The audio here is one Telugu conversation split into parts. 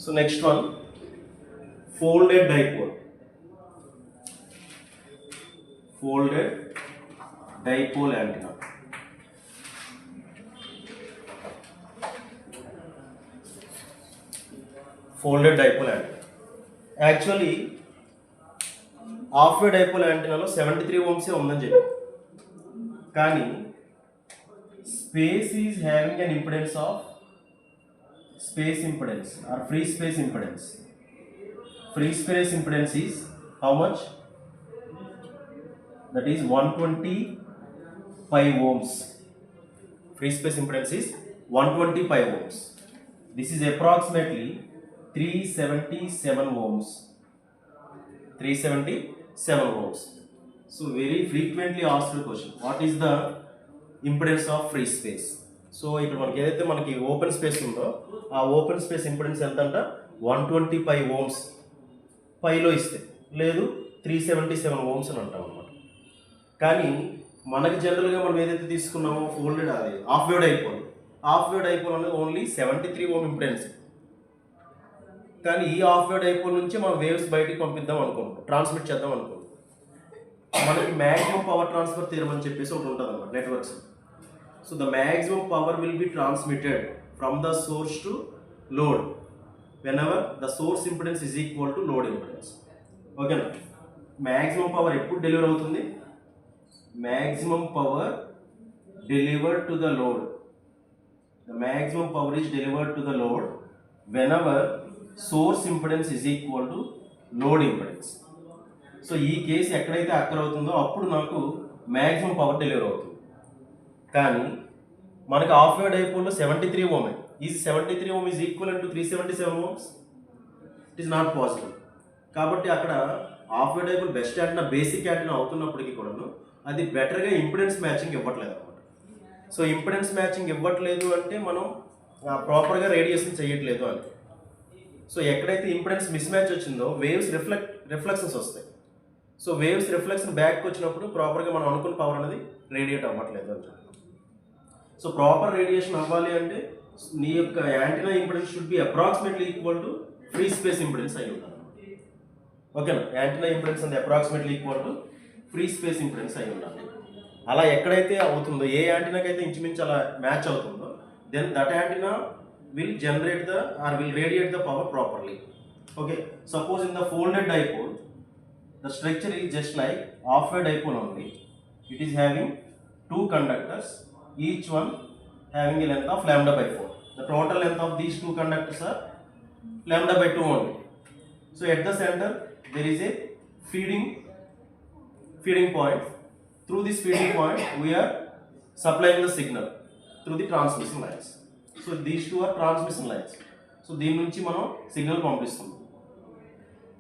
So next one, folded dipole. Folded dipole antenna. Folded dipole antenna. Actually, half wave dipole antenna లో 73 ohms ఉందని చెప్పి, కానీ space is having an impedance of space impedance or free space impedance. Free space impedance is how much? That is 125 ohms. Free space impedance is 125 ohms. This is approximately 377 ohms. 377 ohms. So very frequently asked question, what is the impedance of free space? So ఇక్కడ మనకి ఏదైతే మనకి ఓపెన్ స్పేస్ ఉందో ఆ ఓపెన్ స్పేస్ ఇంపిడెన్స్ ఎంత అంట 125 ఓమ్స్ పైలో ఇస్తే, లేదు 377 ఓమ్స్ అని అంటాం అనమాట. కానీ మనకి జనరల్గా మనం ఏదైతే తీసుకున్నామో ఫోల్డెడ్ అది హాఫ్ వేవ్ డైపోల్ అనేది ఓన్లీ 73 ఓమ్ ఇంపిడెన్స్. కానీ ఈ హాఫ్ వేవ్ డైపోల్ నుంచి మనం వేవ్స్ బయటికి పంపిద్దాం అనుకుంటాం, ట్రాన్స్మిట్ చేద్దాం అనుకుంటాం. మనకి మ్యాక్సిమం పవర్ ట్రాన్స్ఫర్ థియరం అని చెప్పేసి ఒకటి ఉంటుంది అనమాట networks. So the maximum power will be transmitted from the source to load whenever the source impedance is equal to load impedance. Okay na? Maximum power eppudu deliver avutundi? Maximum power delivered to the load. The maximum power is delivered to the load whenever source impedance is equal to load impedance. So ee case ekkadaithe occur avutundo appudu naaku maximum power deliver avutundi. కానీ మనకి హాఫ్ వేవ్ డైపోల్లో 73 ఓమ్. ఈ 73 ohm is equal to 377 ohms. It is not possible. కాబట్టి అక్కడ half wave dipole best antenna, basic antenna అవుతున్నప్పటికీ కూడాను అది బెటర్గా ఇంపిడెన్స్ మ్యాచింగ్ ఇవ్వట్లేదు అనమాట. సో ఇంపిడెన్స్ మ్యాచింగ్ ఇవ్వట్లేదు అంటే మనం ప్రాపర్గా రేడియేషన్ చేయట్లేదు అని. సో ఎక్కడైతే ఇంపిడెన్స్ మిస్ మ్యాచ్ వచ్చిందో వేవ్స్ రిఫ్లెక్షన్స్ వస్తాయి. సో వేవ్స్ రిఫ్లెక్షన్ బ్యాక్ వచ్చినప్పుడు ప్రాపర్గా మనం అనుకున్న పవర్ అనేది రేడియేట్ అవ్వట్లేదు అని. సో ప్రాపర్ రేడియేషన్ అవ్వాలి అంటే నీ యొక్క antenna impedance should be approximately equal to free space impedance అయి ఉండాలి. ఓకేనా? యాంటీనా ఇంపిడెన్స్ అనేది approximately equal to free space impedance అయి ఉండాలి. అలా ఎక్కడైతే అవుతుందో, ఏ యాంటీనాకి అయితే ఇంచుమించు అలా మ్యాచ్ అవుతుందో, then that antenna will generate the or will radiate the power properly. Okay, suppose in the folded dipole the structure is just like half wave dipole only. It is having two conductors, each one having a length of lambda by 4. The total length of these two conductors are lambda by 2 only. So at the center there is a feeding point. Through this feeding point we are supplying the signal through the transmission lines. So these two are transmission lines. So దీని నుంచి మనం సిగ్నల్ పంపిస్తాం.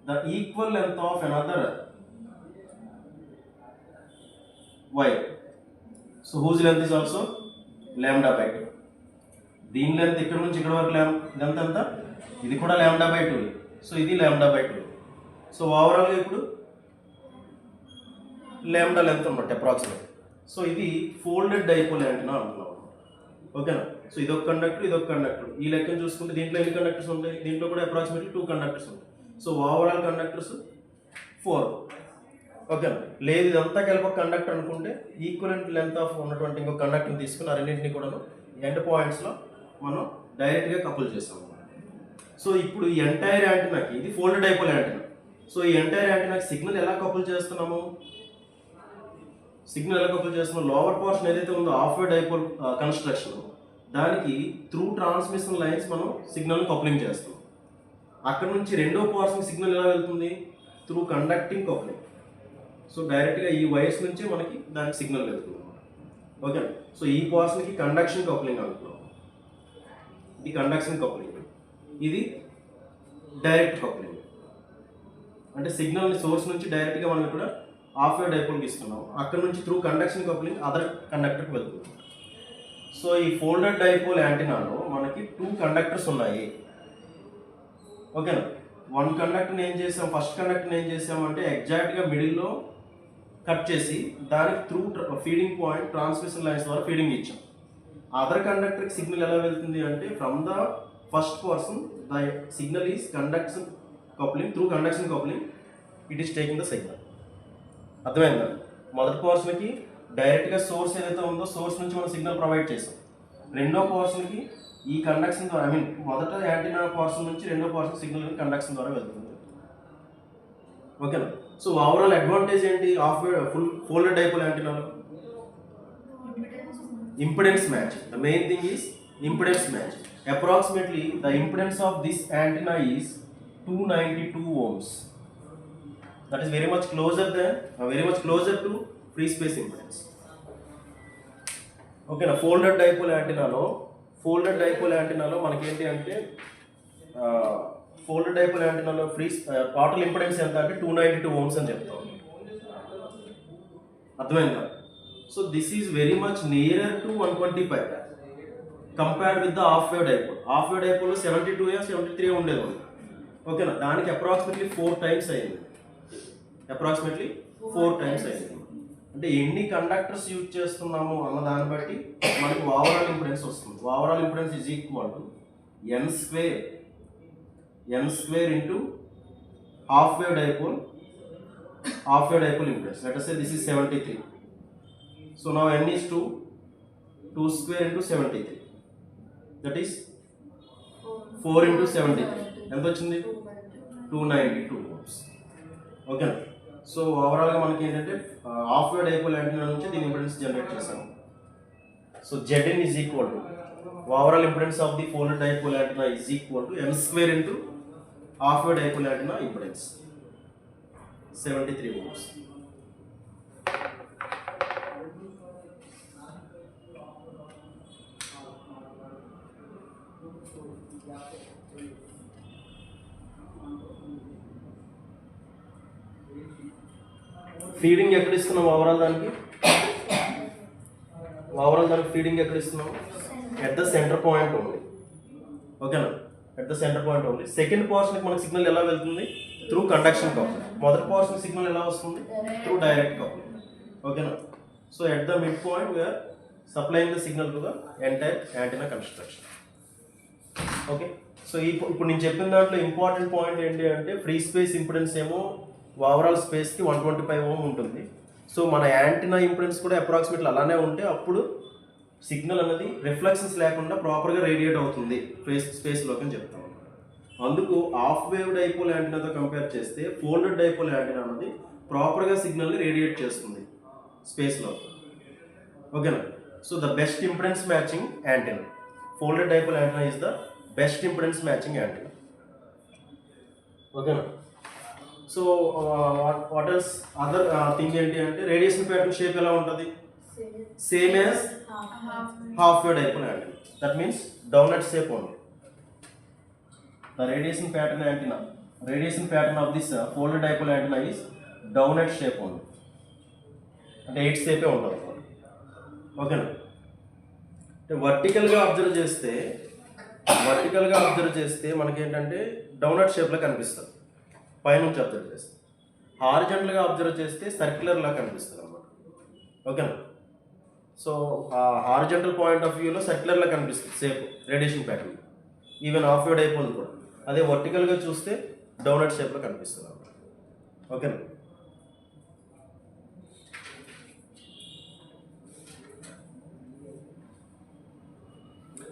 The equal length of another wire. So whose length is also lambda by 2. దీని లెంత్ ఇక్కడ నుంచి ఇక్కడ వరకు లెంత్ ఎంత? ఇది కూడా lambda by 2. సో ఇది lambda by 2. సో ఓవరాల్గా ఇప్పుడు lambda లెంత్ అన్నమాట అప్రాక్సిమేట్. సో ఇది ఫోల్డెడ్ డైపోల్ యాంటెన్నా అంటున్నాం. ఓకేనా? సో ఇదొక కండక్టర్. ఈ లెక్కను చూసుకుంటే దీంట్లో ఎన్ని కండక్టర్స్ ఉంటాయి? దీంట్లో కూడా అప్రాక్సిమేట్లీ 2 కండక్టర్స్ ఉంటాయి. So overall conductors 4. ఓకేనా? లేదు ఇదంతా కలిపి ఒక కండక్టర్ అనుకుంటే ఈక్వలెంట్ లెంత్ ఆఫ్ ఉన్నటువంటి ఇంకొక కండక్టర్ని తీసుకుని ఆ రెండింటిని కూడా ఎండ్ పాయింట్స్లో మనం డైరెక్ట్గా కపుల్ చేస్తాం. సో ఇప్పుడు ఈ ఎంటైర్ యాంటెనాకి, ఇది ఫోల్డెడ్ డైపోల్ యాంటెనా. సో ఈ ఎంటైర్ యాంటెనాకి సిగ్నల్ ఎలా కపుల్ చేస్తున్నాము? లోవర్ పోర్షన్ ఏదైతే ఉందో హాఫ్ వేవ్ డైపోల్ కన్స్ట్రక్షన్, దానికి త్రూ ట్రాన్స్మిషన్ లైన్స్ మనం సిగ్నల్ కప్లింగ్ చేస్తాం. అక్కడ నుంచి రెండో పోర్షన్ సిగ్నల్ ఎలా వెళ్తుంది? Through conducting coupling. సో డైరెక్ట్గా ఈ వైర్స్ నుంచి మనకి దానికి సిగ్నల్ వెళ్తుంది. ఓకే, సో ఈ పోర్షన్కి కండక్షన్ కప్లింగ్ అనుకున్నాం. ఇది కండక్షన్ కప్లింగ్, ఇది డైరెక్ట్ కప్లింగ్. అంటే సిగ్నల్ని సోర్స్ నుంచి డైరెక్ట్గా మనం ఇక్కడ హాఫ్ వేవ్ డైపోల్కి ఇస్తున్నాం. అక్కడ నుంచి త్రూ కండక్షన్ కప్లింగ్ అదర్ కండక్టర్కి వెళ్తుంది. సో ఈ ఫోల్డెడ్ డైపోల్ యాంటెనాలో మనకి 2 కండక్టర్స్ ఉన్నాయి. ఓకేనా? ఫస్ట్ కండక్టర్ని ఏం చేసామంటే ఎగ్జాక్ట్గా మిడిల్లో కట్ చేసి దానికి through feeding point transmission lines ద్వారా ఫీడింగ్ ఇచ్చాం. అదర్ కండక్టర్కి సిగ్నల్ ఎలా వెళ్తుంది అంటే from the first portion the signal is conduction coupling, through conduction coupling it is taking the signal. అర్థమైందా? మొదటి పోర్షన్కి డైరెక్ట్గా సోర్స్ ఏదైతే ఉందో సోర్స్ నుంచి మనం సిగ్నల్ ప్రొవైడ్ చేసాం. రెండో పోర్షన్కి ఈ కండక్షన్ ద్వారా, మొదట యాంటీనా పోర్షన్ నుంచి రెండో పోర్షన్ సిగ్నల్ కండక్షన్ ద్వారా వెళ్తుంది. ఓకేనా? సో ఓవరాల్ అడ్వాంటేజ్ ఏంటి ఆఫ్ ఫుల్ ఫోల్డెడ్ డైపోల్ యాంటీనాలో? Impedance match. The main thing is impedance match. Approximately the impedance of this antenna is 292 ohms. That is very much closer to free space impedance. ఓకేనా? ఫోల్డెడ్ డైపోల్ యాంటీనాలో మనకి ఏంటి అంటే ఫోల్డెడ్ డైపోల్ యాంటీనాలో టోటల్ ఇంపిడెన్స్ ఎంత అంటే 292 ohms అని చెప్తాం. అర్థమైందా? So this is very much nearer to 125 compared with the half wave dipole. Half wave dipole 72 73 ఉండేది. ఓకేనా? దానికి అప్రాక్సిమేట్లీ 4 times అయింది. అంటే ఎన్ని కండక్టర్స్ యూజ్ చేస్తున్నాము అన్న దాన్ని బట్టి మనకి ఓవరాల్ ఇంపిడెన్స్ వస్తుంది. Overall impedance is equal to n square into half wave dipole impedance. Let us say this is 73. So now n is 2 square into 73. That is 4 into 73. ఎంత వచ్చింది? 292 ohms. ఓకేనా? సో ఓవరాల్గా మనకి ఏంటంటే హాఫ్ వేవ్ డైపోల్ యాంటీనా నుంచి దీని ఇంపిడెన్స్ జనరేట్ చేసాము. So Zn is equal to overall impedance of the folded dipole antenna is equal to n square into half wave dipole antenna impedance 73 ohms. Feeding ఎక్కడ ఇస్తున్నాం ఓవరాల్ దానికి ఫీడింగ్ ఎక్కడ ఇస్తున్నాం? At the centre point only. ఓకేనా? At the centre point only. Second పోర్షన్కి మనకి సిగ్నల్ ఎలా వెళ్తుంది? Through conduction coupling. మొదటి పోర్షన్ సిగ్నల్ ఎలా వస్తుంది? Through direct coupling. ఓకేనా? So at the mid point we are supplying the signal to the entire antenna construction. Okay. So ఇప్పుడు నేను చెప్పిన దాంట్లో ఇంపార్టెంట్ పాయింట్ ఏంటి అంటే ఫ్రీ స్పేస్ ఇంపిడెన్స్ ఏమో ఓవరాల్ స్పేస్కి 125 ohm ఉంటుంది. సో మన యాంటీనా ఇంపిడెన్స్ కూడా అప్రాక్సిమేట్లీ అలానే ఉంటే అప్పుడు సిగ్నల్ అనేది రిఫ్లెక్షన్స్ లేకుండా ప్రాపర్గా రేడియేట్ అవుతుంది స్పేస్లోకి అని చెప్తాం. అందుకు హాఫ్ వేవ్ డైపోల్ యాంటీనాతో కంపేర్ చేస్తే ఫోల్డెడ్ డైపోల్ యాంటీనా అనేది ప్రాపర్గా సిగ్నల్ని రేడియేట్ చేస్తుంది స్పేస్లో. ఓకేనా? So the best impedance matching antenna folded dipole antenna is the best impedance matching antenna. ఓకేనా? So what else other thing ఏంటి అంటే రేడియేషన్ ప్యాటర్న్ షేప్ ఎలా ఉంటుంది? Same as half wave dipole antenna. That means downward shape only. The radiation pattern of this folded dipole antenna is downward shape only. అంటే 8 shape ఉంటుంది. ఓకేనా? అంటే వర్టికల్గా అబ్జర్వ్ చేస్తే మనకి ఏంటంటే డౌన్వర్డ్ షేప్లో కనిపిస్తుంది పైనుంచి అబ్జర్వ్ చేస్తే. హారిజాంటల్గా అబ్జర్వ్ చేస్తే సర్క్యులర్లా కనిపిస్తుంది అన్నమాట. ఓకేనా? సో హారిజాంటల్ పాయింట్ ఆఫ్ వ్యూలో సర్క్యులర్లా కనిపిస్తుంది shape radiation pattern. Even half wave dipole కూడా అదే వర్టికల్గా చూస్తే డౌన్వర్డ్ షేప్లో కనిపిస్తుంది అన్నమాట. ఓకేనా?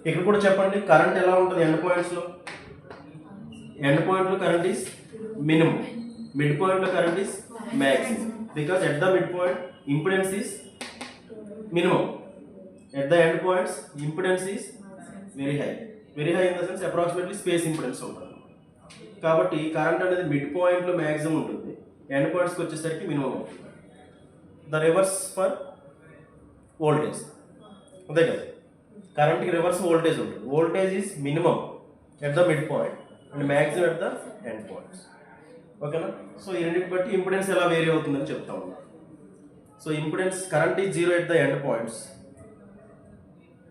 ఇక్కడ కూడా చెప్పండి కరెంట్ ఎలా ఉంటుంది ఎండ్ పాయింట్స్లో? ఎండ్ పాయింట్లో కరెంట్ ఈస్ మినిమం, మిడ్ పాయింట్లో current is maximum. Because at the mid point impedance is minimum, at the end points impedance is very high in the sense approximately space impedance ఉంటుంది. కాబట్టి కరెంట్ అనేది మిడ్ పాయింట్లో మ్యాక్సిమం ఉంటుంది, ఎండ్ పాయింట్స్కి వచ్చేసరికి మినిమం ఉంటుంది. ద రివర్స్ ఫర్ వోల్టేజ్ అంతే కదా, కరెంట్కి రివర్స్ వోల్టేజ్ ఉంటుంది. Voltage is minimum at the mid point and maximum at the end points. ఓకేనా? సో ఈ రెండింటిని బట్టి ఇంపిడెన్స్ ఎలా వేరీ అవుతుందని చెప్తా ఉన్నాను. So impedance current is 0 at the end points,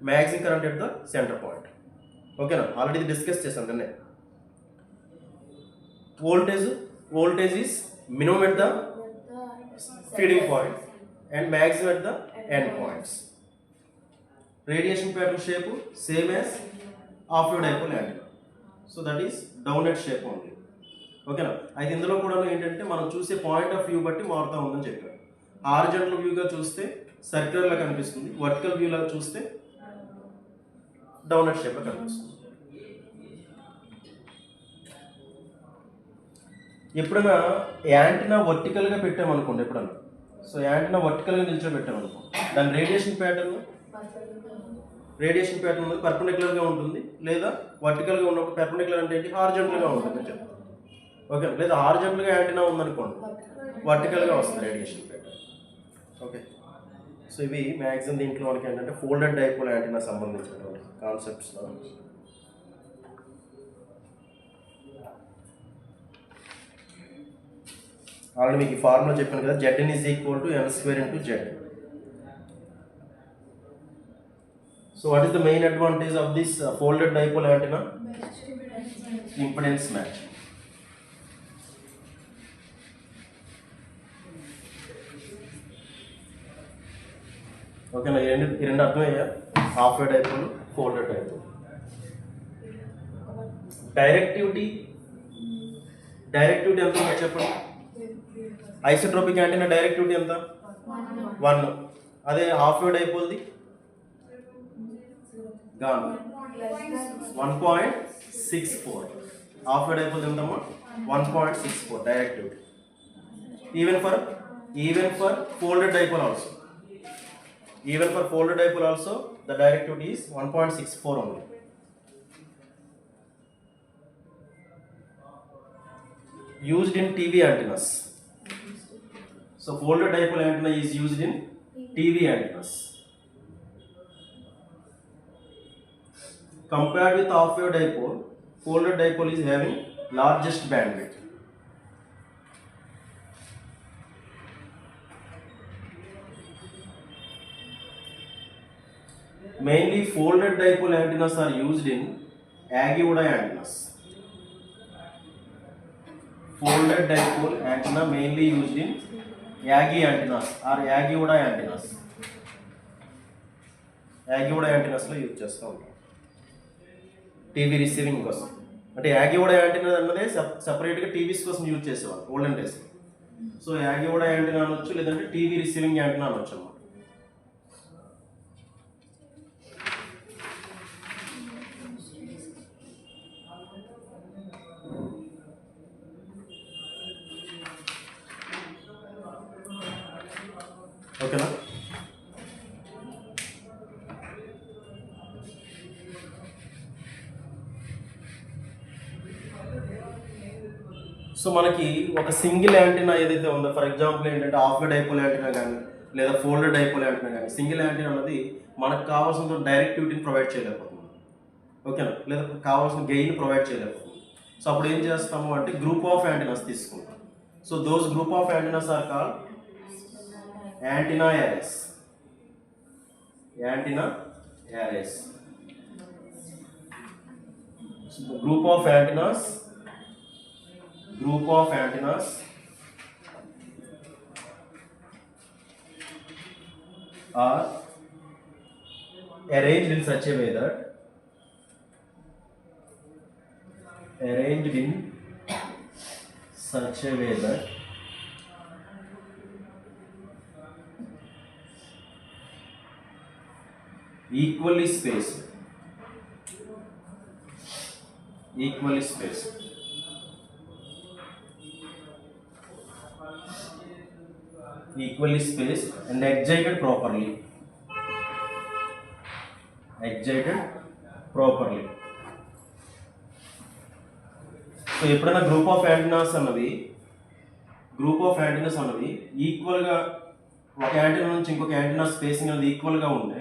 maximum current at the center point. Okay na, already discuss chesam kanne. Voltage is minimum at the feeding point and maximum at the end points. Radiation pattern shape same as half wave dipole antenna. So that is doughnut shape only. ఓకేనా? అయితే ఇందులో కూడా ఏంటంటే మనం చూసే పాయింట్ ఆఫ్ వ్యూ బట్టి మారుతూ ఉందని చెప్పారు. హారిజాంటల్ వ్యూగా చూస్తే సర్క్యులర్ లా కనిపిస్తుంది, వర్టికల్ వ్యూ లాగా చూస్తే డౌనెట్ షేప్ లా కనిపిస్తుంది. ఎప్పుడైనా యాంటీనా వర్టికల్గా పెట్టామనుకోండి, ఎప్పుడన్నా సో యాంటీనా వర్టికల్గా నిల్చోబెట్టామనుకో, దాని రేడియేషన్ ప్యాటర్న్ అనేది పర్పెండిక్యులర్గా ఉంటుంది, లేదా వర్టికల్గా ఉన్నప్పుడు పర్పెండిక్యులర్ అంటే ఏంటి, హారిజాంటల్గా ఉంటుంది అని చెప్తాం. ఓకే, లేదా హారిజాంటల్గా యాంటీనా ఉందనుకోండి, వర్టికల్గా వస్తుంది రేడియేషన్ ప్యాటర్న్. ఓకే, సో ఇవి మ్యాక్సిమం దీంట్లో మనకి ఏంటంటే ఫోల్డెడ్ డైపోల్ యాంటీనా సంబంధించినటువంటి కాన్సెప్ట్స్లో. ఆల్రెడీ మీకు ఈ ఫార్ములా చెప్పాను కదా, Zn is equal to n² into Z. So what is the main advantage of this folded dipole antenna? Impedance match. ఓకేనా? ఈ రెండు అర్థమయ్యా? Half wave dipole, folded dipole. Directivity ఎంత ఉందో చెప్పండి. ఐసోట్రోపిక్ యాంటీనా డైరెక్టివిటీ ఎంత? 1. అదే హాఫ్ వే డైపోల్ది గాన్ 1.64. హాఫ్ వే డైపోల్ ఎంతమ్మా? 1.64 directivity. Even for folded dipole also. Even for folded dipole also, the directivity is 1.64 only. Used in TV antennas. So folded dipole antenna is used in TV antennas. Compared with half wave dipole, folded dipole is having largest bandwidth. Mainly folded dipole antennas are used in yagi antennas. Folded dipole antenna mainly used in yagi antennas or yagi antennas. Yagi antennas లో యూజ్ చేస్తూ ఉంటాం టీవీ రిసీవింగ్ కోసం. అంటే యాగి యాంటీనా అన్నదే సపరేట్గా టీవీస్ కోసం యూజ్ చేసేవాళ్ళు olden days. So Yagi antenna అనొచ్చు, లేదంటే టీవీ రిసీవింగ్ యాంటీనా అనొచ్చు అన్నమాట. ఓకేనా? సో మనకి ఒక సింగిల్ యాంటీనా ఏదైతే ఉందో, ఫర్ ఎగ్జాంపుల్ ఏంటంటే హాఫ్ వే డైపోల్ యాంటీనా కానీ లేదా ఫోల్డెడ్ డైపోల్ యాంటీనా కానీ, సింగిల్ యాంటీనా అన్నది మనకు కావాల్సిన డైరెక్టివిటీని ప్రొవైడ్ చేయలేకపోతుంది. ఓకేనా? లేదా కావాల్సిన గెయిన్ ప్రొవైడ్ చేయలేకపోతుంది. సో అప్పుడు ఏం చేస్తాము అంటే గ్రూప్ ఆఫ్ యాంటీనాస్ తీసుకుంటాం. So those group of antennas are called antenna arrays. Antenna arrays. So the group of antennas are arranged in such a way that equally spaced. And excited properly. So ఎప్పుడైనా గ్రూప్ ఆఫ్ యాంటీనాస్ అన్నవి ఈక్వల్గా ఒక యాంటీనా నుంచి ఇంకొక యాంటీనా స్పేసింగ్ అనేది ఈక్వల్గా ఉంటే,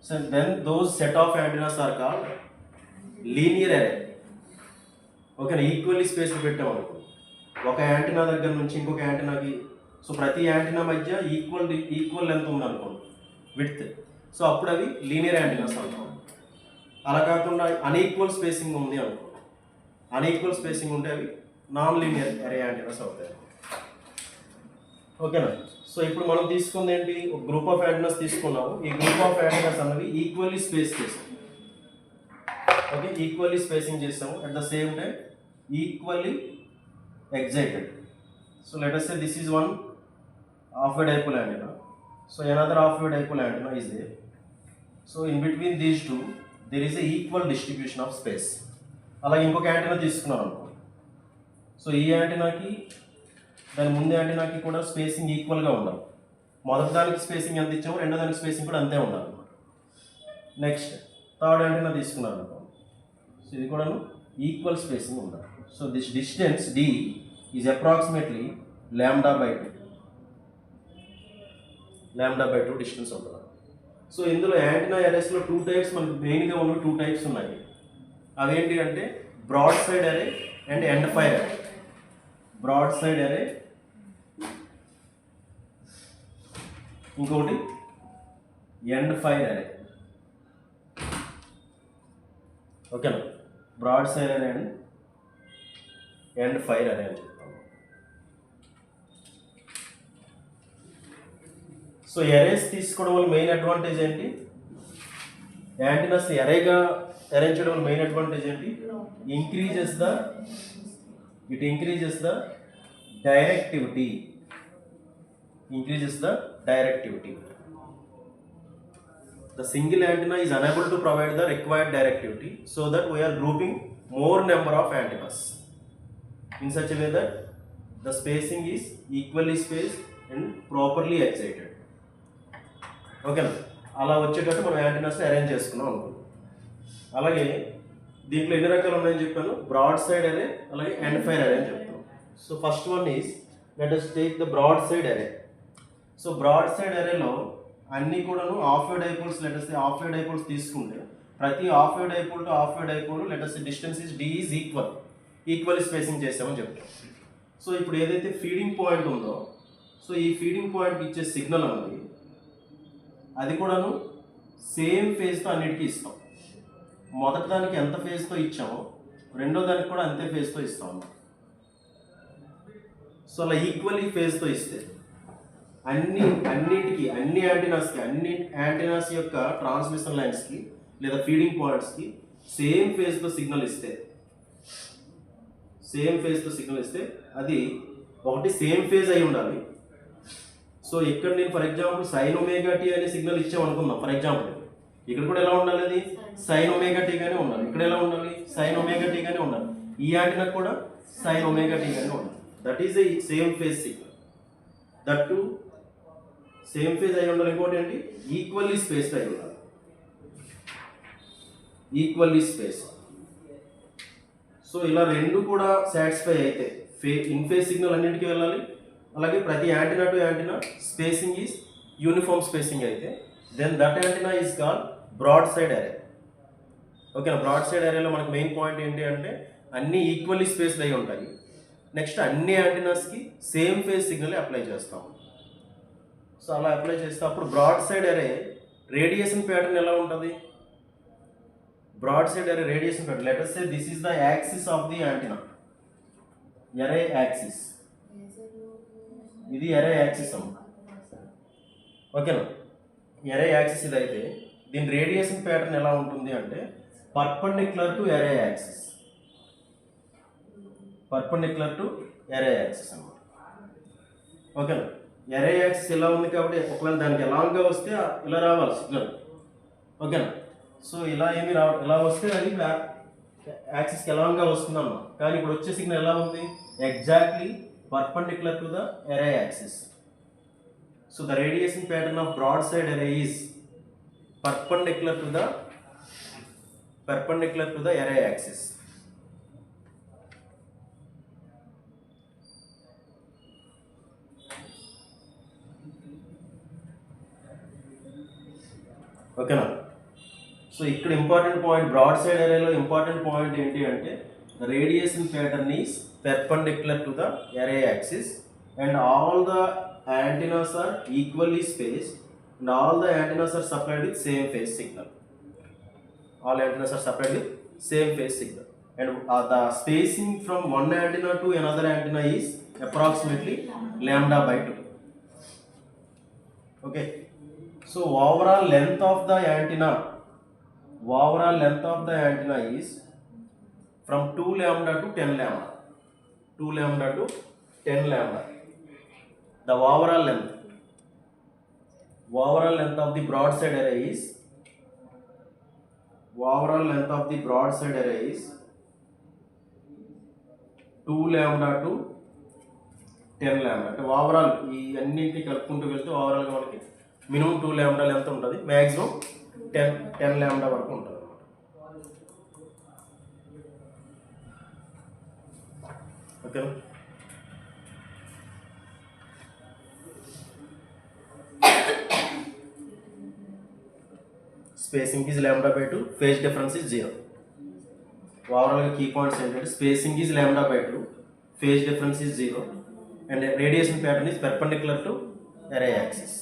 so then those set of antennas are called linear array. ఓకేనా? ఈక్వల్లీ స్పేస్ పెట్టామనుకో, ఒక యాంటీనా దగ్గర నుంచి ఇంకొక యాంటీనాకి, సో ప్రతి యాంటీనా మధ్య ఈక్వల్ లెంత్ ఉందనుకోండి, విడ్త్. సో అప్పుడు అవి లీనియర్ యాంటీనాస్ అంటాం. అలా కాకుండా అన్ఈక్వల్ స్పేసింగ్ ఉంది అనుకో, అన్ఈక్వల్ స్పేసింగ్ ఉంటే అవి నాన్ లీనియర్ అరే యాంటీనాస్ అవుతాయి. ఓకేనా? సో ఇప్పుడు మనం తీసుకుంది ఏంటి, ఒక గ్రూప్ ఆఫ్ యాంటీనాస్ తీసుకున్నాము. ఈ గ్రూప్ ఆఫ్ యాంటీనాస్ అన్నవి ఈక్వల్లీ స్పేస్ చేసాం. ఓకే, ఈక్వల్లీ స్పేసింగ్ చేస్తాము, at the same time equally excited. So let us say this is one half-wave dipole antenna. So another half-wave dipole antenna is there. So in between these two, there is a equal distribution of space. అలాగే ఇంకొక యాంటెనా తీసుకున్నాను అనుకో. సో ఈ యాంటెనాకి దాని ముందు యాంటెనాకి కూడా స్పేసింగ్ ఈక్వల్గా ఉండాలి. మొదటి దానికి స్పేసింగ్ ఎంత ఇచ్చామో రెండో దానికి స్పేసింగ్ కూడా అంతే ఉండాలి అనమాట. నెక్స్ట్ థర్డ్ యాంటెనా తీసుకున్నాను అనుకో. సో ఇది కూడాను ఈక్వల్ స్పేసింగ్ ఉండాలి. So this distance d is approximately lambda by 2. Lambda by 2 distance ఉంటుంది. సో ఇందులో యాంటెనా అరేస్లో 2 టైప్స్ మనకి మెయిన్గా ఉన్న 2 టైప్స్ ఉన్నాయి. అవేంటి అంటే బ్రాడ్ సైడ్ అరే అండ్ ఎండ్ ఫైర్ అరే. బ్రాడ్ సైడ్ అరే, ఇంకొకటి ఎండ్ ఫైర్ అరే. ఓకేనా? బ్రాడ్ సైడ్ అరే అండ్ ఎండ్ ఫైర్ అరే అని చెప్తాము. సో ఎరేస్ తీసుకోవడం వల్ల మెయిన్ అడ్వాంటేజ్ ఏంటి? యాంటెనాస్ ఎరేగా అరేంజ్ చేయడం వల్ల మెయిన్ అడ్వాంటేజ్ ఏంటి? Increases the directivity. Increases the directivity. The single antenna is unable to provide the required directivity, so that we are grouping more number of antennas in such a way that the spacing is equally spaced and properly excited. ఓకేనా? అలా వచ్చేటట్టు మనం యాంటెనాస్ అరేంజ్ చేసుకున్నాం అనుకుంటాం. అలాగే దీంట్లో ఎన్ని రకాలు ఉన్నాయని చెప్పాను? బ్రాడ్ సైడ్ అరే, అలాగే ఎండ్ ఫైర్ అరే అని చెప్తాం. So first one is let us take the broad side array. So broad side అరేలో అన్నీ కూడాను half-wave dipoles, లెట్ us say half-wave dipoles తీసుకుంటే ప్రతి half-wave dipole to half-wave dipole లెట్ us say distance is d is equal spacing చేసామని చెప్తాం. సో ఇప్పుడు ఏదైతే ఫీడింగ్ పాయింట్ ఉందో, సో ఈ ఫీడింగ్ పాయింట్కి ఇచ్చే సిగ్నల్ అన్నది అది కూడాను సేమ్ ఫేజ్తో అన్నిటికీ ఇస్తాం. మొదటి దానికి ఎంత ఫేజ్తో ఇచ్చామో రెండో దానికి కూడా అంతే ఫేజ్తో ఇస్తాం. సో అలా ఈక్వల్లీ ఫేజ్తో ఇస్తే అన్నిటికీ అన్ని యాంటెనాస్ యొక్క ట్రాన్స్మిషన్ లైన్స్కి లేదా ఫీడింగ్ పాయింట్స్కి సేమ్ ఫేజ్తో సిగ్నల్ ఇస్తే అది ఒకటి సేమ్ ఫేజ్ అయి ఉండాలి. సో ఇక్కడ నేను for example sine omega t అనే సిగ్నల్ ఇచ్చాం అనుకుందాం. ఫర్ ఎగ్జాంపుల్ ఇక్కడ కూడా ఎలా ఉండాలి? అది సైన్ ఒమేగా టీ గానే ఉండాలి. ఇక్కడ ఎలా ఉండాలి? సైన్ ఒమేగా టీ గానే ఉండాలి. ఈ యాంటెనా కూడా సైన్ ఒమేగా టీ గానే ఉండాలి. That is a same phase signal. That to same phase అయి ఉండాలి. ఇంకోటి ఏంటి? ఈక్వల్లీ స్పేస్డ్ అయి ఉండాలి. Equally space. సో ఇలా రెండు కూడా సాటిస్ఫై అయితే ఇన్ ఫేజ్ సిగ్నల్ అన్నింటికి వెళ్ళాలి. అలాగే ప్రతి antenna to antenna spacing is uniform spacing అయితే then that antenna is called broad side array. ఓకేనా? బ్రాడ్ సైడ్ అరేలో మనకి మెయిన్ పాయింట్ ఏంటి అంటే అన్నీ ఈక్వల్లీ స్పేస్డ్ అయి ఉంటాయి. నెక్స్ట్ అన్ని యాంటెనాస్కి సేమ్ ఫేజ్ సిగ్నల్ అప్లై చేస్తాం. సో అలా అప్లై చేస్తే అప్పుడు broad side array radiation pattern ఎలా ఉంటుంది? Broad side array radiation pattern, let us say this is the axis of the antenna. array axis. ఇది array axis అమ్మ. ఓకేనా? array axis ఇది అయితే దీని రేడియేషన్ ప్యాటర్న్ ఎలా ఉంటుంది అంటే perpendicular to array axis. Perpendicular to array axis అన్నమాట. ఓకేనా? array axis ఎలా ఉంది కాబట్టి ఒకవేళ దానికి ఎలాగా వస్తే ఇలా రావాలి సిగ్నల్. ఓకేనా? సో ఇలా ఎలా వస్తే అది యాక్సిస్కి ఎలాగా వస్తుందమ్మా. కానీ ఇప్పుడు వచ్చే సిగ్నల్ ఎలా ఉంది? Exactly perpendicular to the array axis. So the radiation pattern of broad side array is perpendicular to the array axis. ఓకేనా? సో ఇక్కడ ఇంపార్టెంట్ పాయింట్ బ్రాడ్ సైడ్ అరేలో ఇంపార్టెంట్ పాయింట్ ఏంటి అంటే the radiation pattern is perpendicular to the array axis and all the antennas are equally spaced and all the antennas are supplied with same phase signal. All antennas are supplied with same phase signal and the spacing from one antenna to another antenna is approximately lambda by 2. Okay. So overall length of the antenna overall length of the antenna is from 2 lambda to 10 lambda. 2 lambda to 10 lambda. The overall length of the broadside array is 2 lambda to 10 lambda. అంటే ఓవరాల్ ఈ అన్నింటినీ కలుపుకుంటూ వెళ్తే ఓవరాల్గా మనకి మినిమం 2 lambda లెంత్ ఉంటుంది, మ్యాక్సిమం 10 lambda వరకు ఉంటుంది. Okay, spacing is lambda by 2, phase difference is 0. Overall key points ఏంటంటే spacing is lambda by 2, phase difference is 0, and radiation pattern is perpendicular to array axis.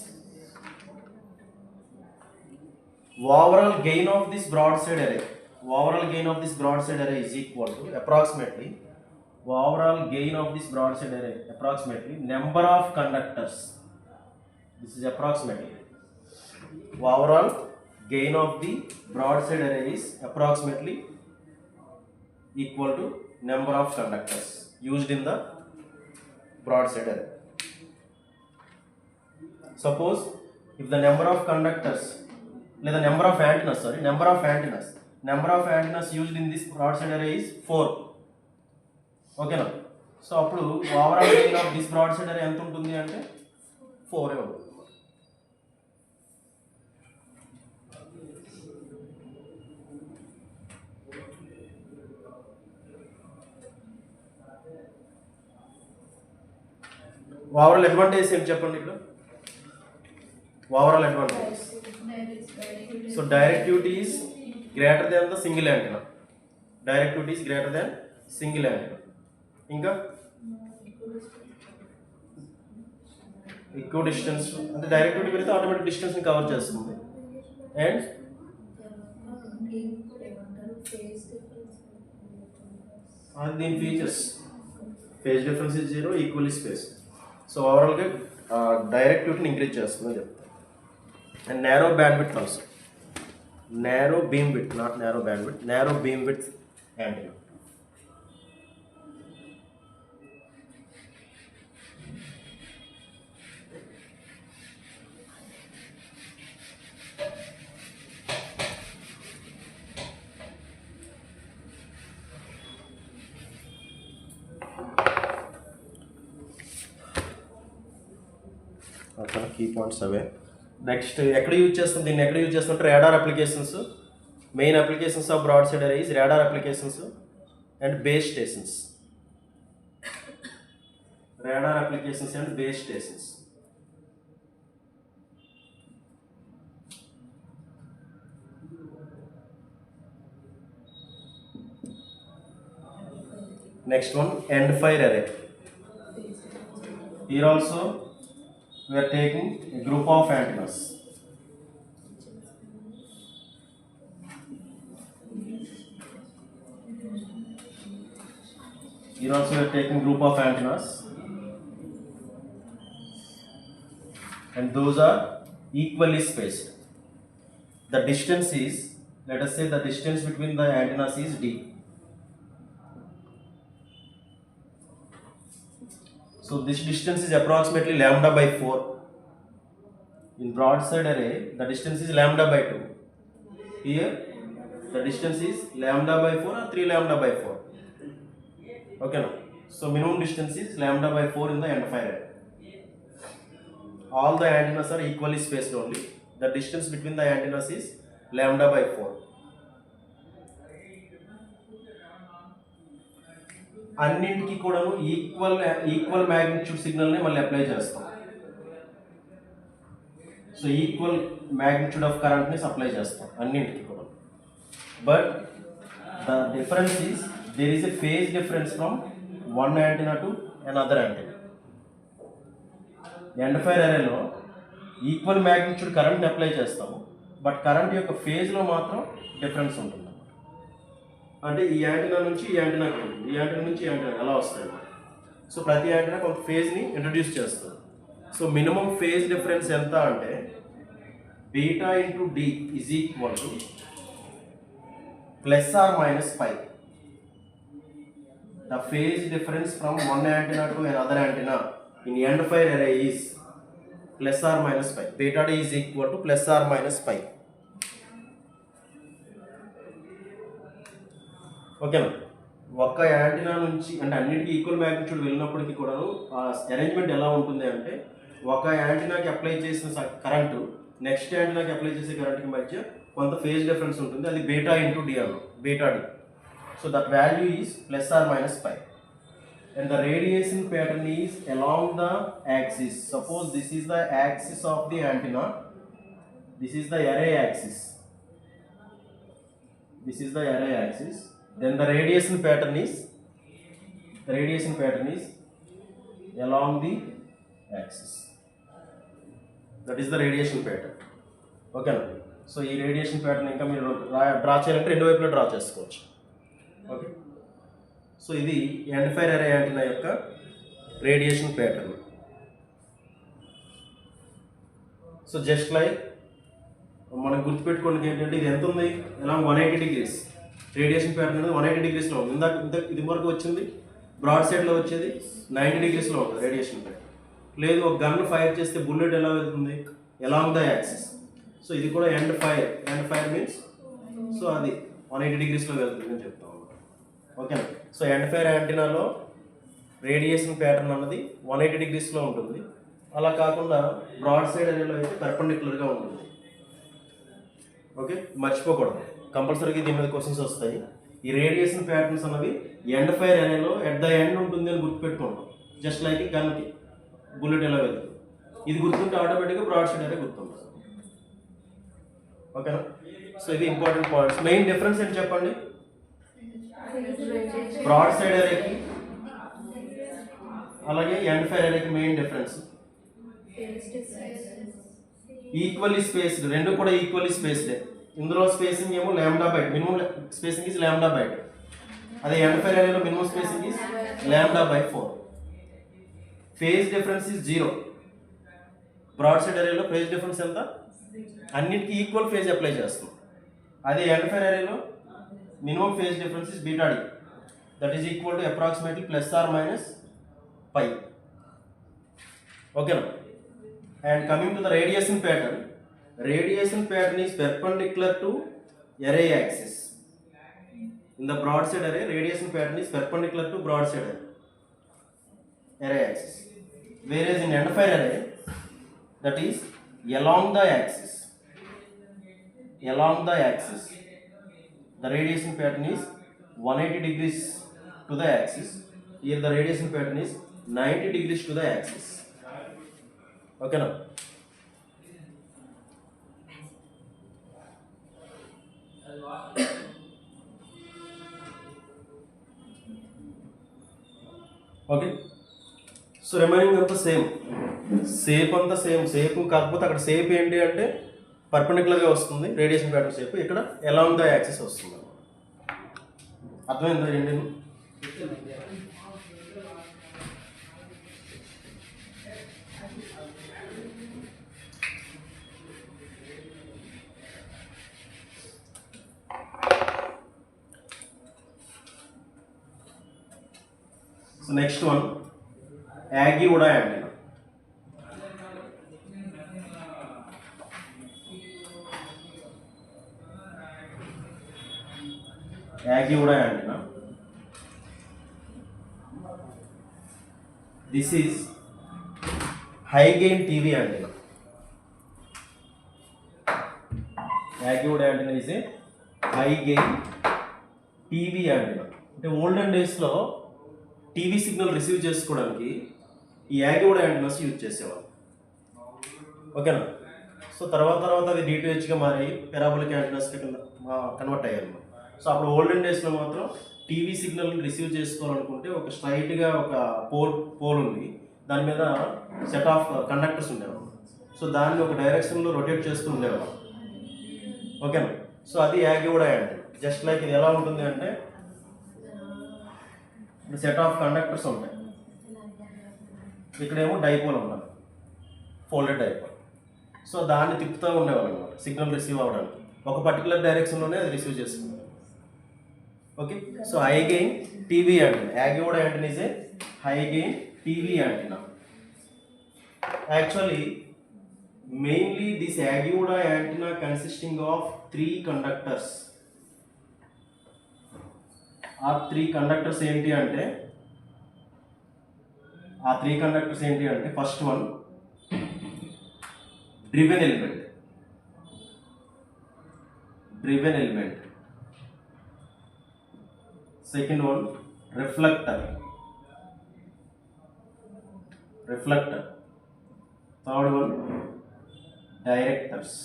Overall gain of this broadside array is equal to approximately number of conductors. This is approximately. Overall gain of the broadside array is approximately equal to number of conductors used in the broadside array. Suppose if the number of conductors, the number of antennas used in this broadside array is 4. Okay na? So appudu overall gain of this broadside array ఎంత ఉంటుంది అంటే 4 ఉంటుంది. ఓవరాల్ అడ్వాంటేజ్ ఏం చెప్పండి ఇక్కడ? Overall advantage, so directivity is greater than the single antenna. ఇంకా ఎక్కువ డిస్టెన్స్ అంటే డైరెక్టివిటీ పెడితే ఆటోమేటిక్ డిస్టెన్స్ని కవర్ చేస్తుంది. అండ్ అది దీని features, phase difference is 0, equally space. So ఓవరాల్గా డైరెక్టివిటీని ఇంక్రీజ్ చేస్తుందని చెప్తాను. And narrow bandwidth also, narrow beam width, not narrow bandwidth, narrow beam width antenna. Key points అవే. నెక్స్ట్ ఎక్కడ యూజ్ చేస్తాం దీన్ని? ఎక్కడ యూజ్ చేస్తుంటే radar applications. Main applications of broadside అరే is radar applications and base stations. Radar applications and base stations. Next one, endfire array. Here also we are taking a group of antennas. Here also we are taking group of antennas, and those are equally spaced. The distance is, let us say the distance between the antennas is d. So this distance is approximately lambda by 4. In broadside array, the distance is lambda by 2. Here, the distance is lambda by 4 or 3 lambda by 4. Okay, now. So minimum distance is lambda by 4 in the endfire array. All the antennas are equally spaced only. The distance between the antennas is lambda by 4. అన్నింటికి కూడాను ఈక్వల్ మ్యాగ్నిట్యూడ్ సిగ్నల్ని మళ్ళీ అప్లై చేస్తాం. సో ఈక్వల్ మ్యాగ్నిట్యూడ్ ఆఫ్ కరెంట్ని సప్లై చేస్తాం అన్నింటికి కూడా. But the difference is there is a phase difference from one antenna to another antenna. Endfire అరేలో ఈక్వల్ మ్యాగ్నిట్యూడ్ కరెంట్ని అప్లై చేస్తాము, బట్ కరెంట్ యొక్క ఫేజ్లో మాత్రం డిఫరెన్స్ ఉంటుంది. అంటే ఈ యాంటెనా నుంచి ఈ యాంటెనాకి ఉంటుంది, ఈ యాంటెనా నుంచి ఈ యాంటెనా ఎలా వస్తాయి. సో ప్రతి యాంటెనా కొంత ఫేజ్ని ఇంట్రడ్యూస్ చేస్తుంది. సో మినిమం ఫేజ్ డిఫరెన్స్ ఎంత అంటే beta into d is equal to plus or minus pi. The phase difference from one antenna to another antenna in end fire array is plus or minus pi. Beta d is equal to plus or minus pi. ఓకేనా? ఒక్క యాంటీనా నుంచి అంటే అన్నిటికీ ఈక్వల్ మ్యాగ్నిట్యూడ్ వెళ్ళినప్పటికీ కూడా ఆ అరేంజ్మెంట్ ఎలా ఉంటుంది అంటే ఒక యాంటీనాకి అప్లై చేసిన కరెంటు నెక్స్ట్ యాంటీనాకి అప్లై చేసే కరెంట్కి మధ్య కొంత ఫేజ్ డిఫరెన్స్ ఉంటుంది. అది బీటా ఇంటూ డి అన్నాం, beta d. So that value is plus or minus pi. And the radiation pattern is along the axis. Suppose this is the axis of the antenna. This is the array axis. This is the array axis. Then the radiation pattern is along the axis. That is the radiation pattern. Okay. So ఈ రేడియేషన్ ప్యాటర్న్ ఇంకా మీరు డ్రా చేయాలంటే రెండు వైపులా డ్రా చేసుకోవచ్చు. ఓకే. సో ఇది ఎండ్ ఫైర్ అరే యాంటెన్నా యొక్క radiation pattern. So just like మనం గుర్తుపెట్టుకోండి ఏంటంటే ఇది ఎంత ఉంది, ఎలా 180 degrees రేడియేషన్ ప్యాటర్న్ అనేది 180 degreesలో ఉంది. ఇంత ఇది వరకు వచ్చింది బ్రాడ్ సైడ్లో వచ్చేది 90 degreesలో ఉంటుంది రేడియేషన్ ప్యాటర్న్. లేదు ఒక గన్ ఫైర్ చేస్తే బుల్లెట్ ఎలా వెళ్తుంది, అలాంగ్ ద యాక్సిస్. సో ఇది కూడా ఎండ్ ఫైర్ మీన్స్ సో అది 180 degreesలో వెళ్తుంది అని చెప్తాం. ఓకేనా? సో ఎండ్ ఫైర్ యాంటెనాలో రేడియేషన్ ప్యాటర్న్ అన్నది 180 degreesలో ఉంటుంది. అలా కాకుండా బ్రాడ్ సైడ్ అరేలో అయితే పర్పెండిక్యులర్గా ఉంటుంది. ఓకే, మర్చిపోకూడదు, కంపల్సరీగా దీని మీద క్వశ్చన్స్ వస్తాయి. ఈ రేడియేషన్ ప్యాటర్న్స్ అన్నవి ఎండ్ ఫైర్ అరేలో ఎట్ ద ఎండ్ ఉంటుంది అని గుర్తుపెట్టుకుంటాం. జస్ట్ లైక్ గన్కి బుల్లెట్ ఎలా వెళ్తుంది, ఇది గుర్తుంటే ఆటోమేటిక్గా బ్రాడ్ సైడ్ అరే గుర్తుంటుంది. ఓకేనా? సో ఇది ఇంపార్టెంట్ పాయింట్స్. మెయిన్ డిఫరెన్స్ ఏంటి చెప్పండి? బ్రాడ్ సైడ్ అరేకి అలాగే ఎండ్ ఫైర్ అరేకి మెయిన్ డిఫరెన్స్ ఈక్వల్లీ స్పేస్డ్, రెండు కూడా ఈక్వల్లీ స్పేస్డ్. ఇందులో స్పేసింగ్ ఏమో lambda by, minimum spacing is lambda by. అదే ఎండ్ ఫైర్ అరేలో minimum spacing is lambda by 4. Phase difference is 0. Broad side అరేలో ఫేజ్ డిఫరెన్స్ ఎంత? అన్నిటికీ ఈక్వల్ ఫేజ్ అప్లై చేస్తాం. అదే ఎండ్ ఫైర్ అరేలో minimum phase difference is beta d, that is equal to approximately plus or minus pi. Okay now, and coming to the radiation pattern is perpendicular to array axis. In the broadside array, radiation pattern is perpendicular to broadside array axis, whereas in end fire array that is along the axis. The radiation pattern is 180 degrees to the axis. Here the radiation pattern is 90 degrees to the axis. Okay now. Okay. So remaining అంతా సేమ్, సేప్ అంతా సేప్ కాకపోతే అక్కడ సేప్ ఏంటి అంటే పర్పెండిక్యులర్గా వస్తుంది రేడియేషన్ ప్యాటర్న్ సేపు, ఇక్కడ అలాంగ్ ద యాక్సిస్ వస్తుంది. అర్థమైందా ఏంటి? So next one Yagi Uda antenna. yagi uda antenna. This is high gain TV antenna. Yagi uda antenna is a high gain TV antenna. అంటే ఓల్డెన్ డేస్లో టీవీ సిగ్నల్ రిసీవ్ చేసుకోవడానికి ఈ యాగి ఉడా యాంటెనాస్ యూజ్ చేసేవాళ్ళు. ఓకేనా? సో తర్వాత అది డిటిహెచ్గా మారి పారాబోలిక్ యాంటెనాస్కి కన్వర్ట్ అయ్యారు. సో అప్పుడు ఓల్డెన్ డేస్లో మాత్రం టీవీ సిగ్నల్ రిసీవ్ చేసుకోవాలనుకుంటే ఒక స్ట్రైట్గా ఒక పోల్ ఉంది, దాని మీద సెట్ ఆఫ్ కండక్టర్స్ ఉండేవాళ్ళు. సో దాన్ని ఒక డైరెక్షన్లో రొటేట్ చేస్తూ ఉండేవాళ్ళు. ఓకేనా? సో అది Yagi Uda antenna. Just like ఇది ఎలా ఉంటుంది అంటే సెట్ ఆఫ్ కండక్టర్స్ ఉంటాయి, ఇక్కడేమో డైపోల్ ఉండాలి, ఫోల్డెడ్ డైపోల్. సో దాన్ని తిప్పుతూ ఉండేవాళ్ళు అనమాట సిగ్నల్ రిసీవ్ అవ్వడానికి. ఒక పర్టికులర్ డైరెక్షన్లోనే అది రిసీవ్ చేసుకుంటారు. Okay, so high gain TV antenna. Aguda antenna is a high gain TV antenna. Actually, mainly this Aguda antenna consisting of 3 conductors. ఆ 3 కండక్టర్స్ ఏంటి అంటే first one driven element, second one reflector, third one directors.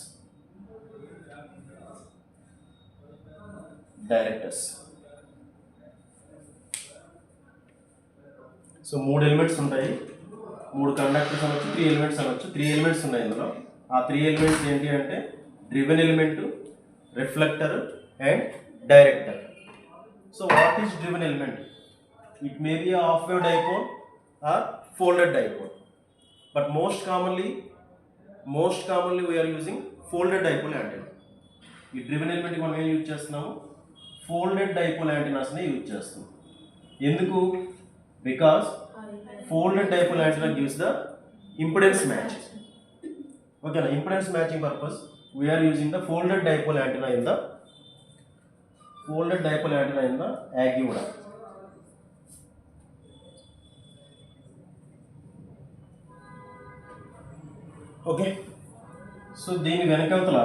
So 3 elements ఉంటాయి, 3 కండక్టర్స్ అనొచ్చు, 3 ఎలిమెంట్స్ అనొచ్చు. 3 ఎలిమెంట్స్ ఉన్నాయి ఇందులో. ఆ 3 ఎలిమెంట్స్ ఏంటి అంటే driven element, reflector and director. So what is driven element? It may be half wave dipole or folded dipole, but most commonly we are using folded dipole antenna. ఈ డ్రివెన్ ఎలిమెంట్ మనం ఏం యూజ్ చేస్తున్నాము? ఫోల్డెడ్ డైపోల్ యాంటెనాస్ని యూజ్ చేస్తున్నాం. ఎందుకు? Because folded dipole antenna gives the impedance match. Okay, na impedance matching purpose we are using the folded dipole antenna in the Aguda. Okay, so దీని వెనకాతల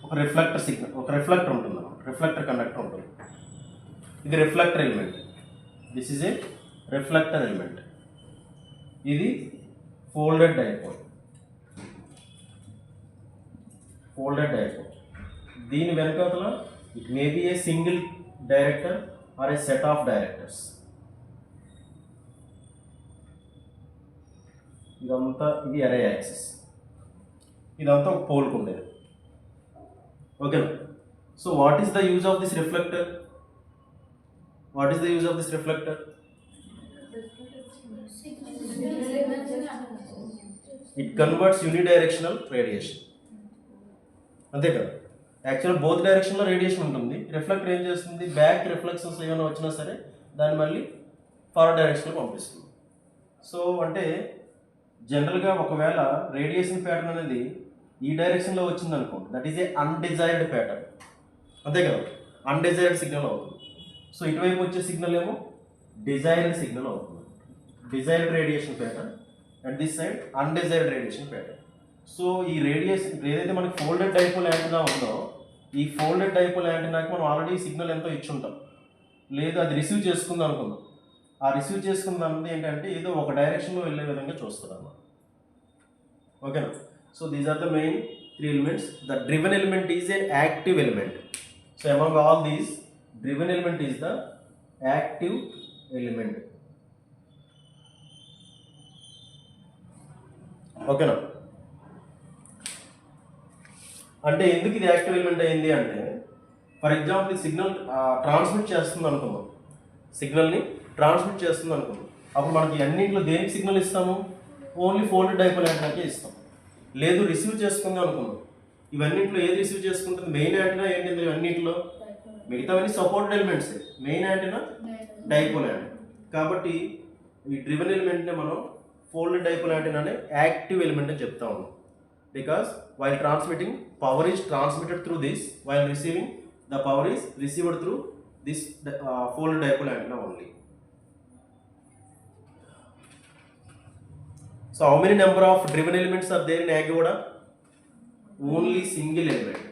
ఒక రిఫ్లెక్టర్ ఉంటుంది, రిఫ్లెక్టర్ కండక్టర్ ఉంటుంది. ఇది reflector element, this is a reflector element. ఇది ఫోల్డెడ్ డైపోల్. దీని వెనకాతల it may be a single director or a set of directors. ఇదంతా ఇది అరే యాక్సిస్, ఇదంతా ఒక పోల్కి ఉండేది. ఓకేనా? So what is the use of this reflector? It converts unidirectional radiation. అంతే కదా? యాక్చువల్ బోత్ డైరెక్షన్లో రేడియేషన్ ఉంటుంది. రిఫ్లెక్టర్ ఏం చేస్తుంది? బ్యాక్ రిఫ్లెక్షన్స్ ఏమైనా వచ్చినా సరే దాన్ని మళ్ళీ ఫార్వర్డ్ డైరెక్షన్లో పంపిస్తుంది. సో అంటే జనరల్గా ఒకవేళ రేడియేషన్ ప్యాటర్న్ అనేది ఈ డైరెక్షన్లో వచ్చింది అనుకోండి, that is a undesired pattern. అంతే కదా? అన్డిజైర్డ్ సిగ్నల్ అవుతుంది. సో ఇటువైపు వచ్చే సిగ్నల్ ఏమో డిజైర్డ్ సిగ్నల్ అవుతుంది. Desired radiation pattern and this side undesired radiation pattern. So ఈ రేడియేషన్ ఏదైతే మనకి ఫోల్డెడ్ డైపోల్ యాంటెనా ఉందో, ఈ ఫోల్డెడ్ డైపోల్ యాంటెనాకి మనం ఆల్రెడీ సిగ్నల్ ఎంతో ఇచ్చుంటాం. లేదు అది రిసీవ్ చేసుకుందాం అనుకుందాం. ఆ రిసీవ్ చేసుకుందాం ఏంటంటే ఏదో ఒక డైరెక్షన్లో వెళ్ళే విధంగా చూస్తుంది అన్నమాట. ఓకేనా? So these are the main 3 elements. The driven element is an active element. So among all these, driven element is the active element. ఓకేనా? అంటే ఎందుకు ఇది యాక్టివ్ ఎలిమెంట్ అయింది అంటే, ఫర్ ఎగ్జాంపుల్ సిగ్నల్ ట్రాన్స్మిట్ చేస్తుంది అనుకుందాం, అప్పుడు మనకి అన్నింటిలో దేనికి సిగ్నల్ ఇస్తాము? ఓన్లీ ఫోల్డెడ్ డైపోల్ యాంటెనాకే ఇస్తాం. లేదు రిసీవ్ చేసుకుందాం అనుకున్నాం, ఇవన్నింటిలో ఏది రిసీవ్ చేసుకుంటుంది? మెయిన్ యాంటెనా ఏంటి? అన్నింటిలో మిగతావన్నీ supported elements. Main antenna dipole antenna. కాబట్టి ఈ డ్రివెన్ ఎలిమెంట్ని మనం ఫోల్డెడ్ డైపోల్ యాంటెనా అనే యాక్టివ్ ఎలిమెంట్ అని చెప్తా ఉన్నాం. Because while transmitting, power is transmitted through this, while receiving the power is received through this folded dipole antenna only. So how many number of driven elements are there in Aguda? Only single element.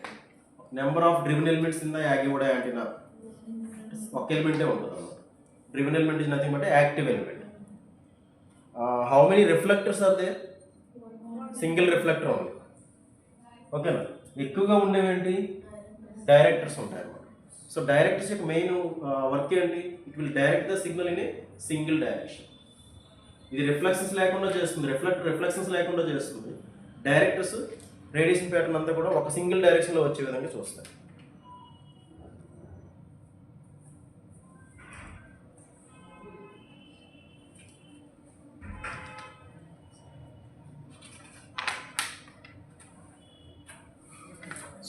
Number of driven elements in the Aguda antenna ఒక ఎలిమెంటే ఉంటుంది అన్నమాట. Driven element is nothing but an active element. How many reflectors are there? Single reflector only. ఓకేనా? ఎక్కువగా ఉండేవేంటి? డైరెక్టర్స్ ఉంటాయి అన్నమాట. సో డైరెక్టర్స్ యొక్క మెయిన్ వర్క్ ఏంటి? It will direct the signal in a single direction. ఇది రిఫ్లెక్షన్స్ లేకుండా చేస్తుంది, రిఫ్లెక్షన్స్ లేకుండా చేస్తుంది. డైరెక్టర్స్ రేడియేషన్ ప్యాటర్న్ అంతా కూడా ఒక సింగిల్ డైరెక్షన్లో వచ్చే విధంగా చూస్తాయి.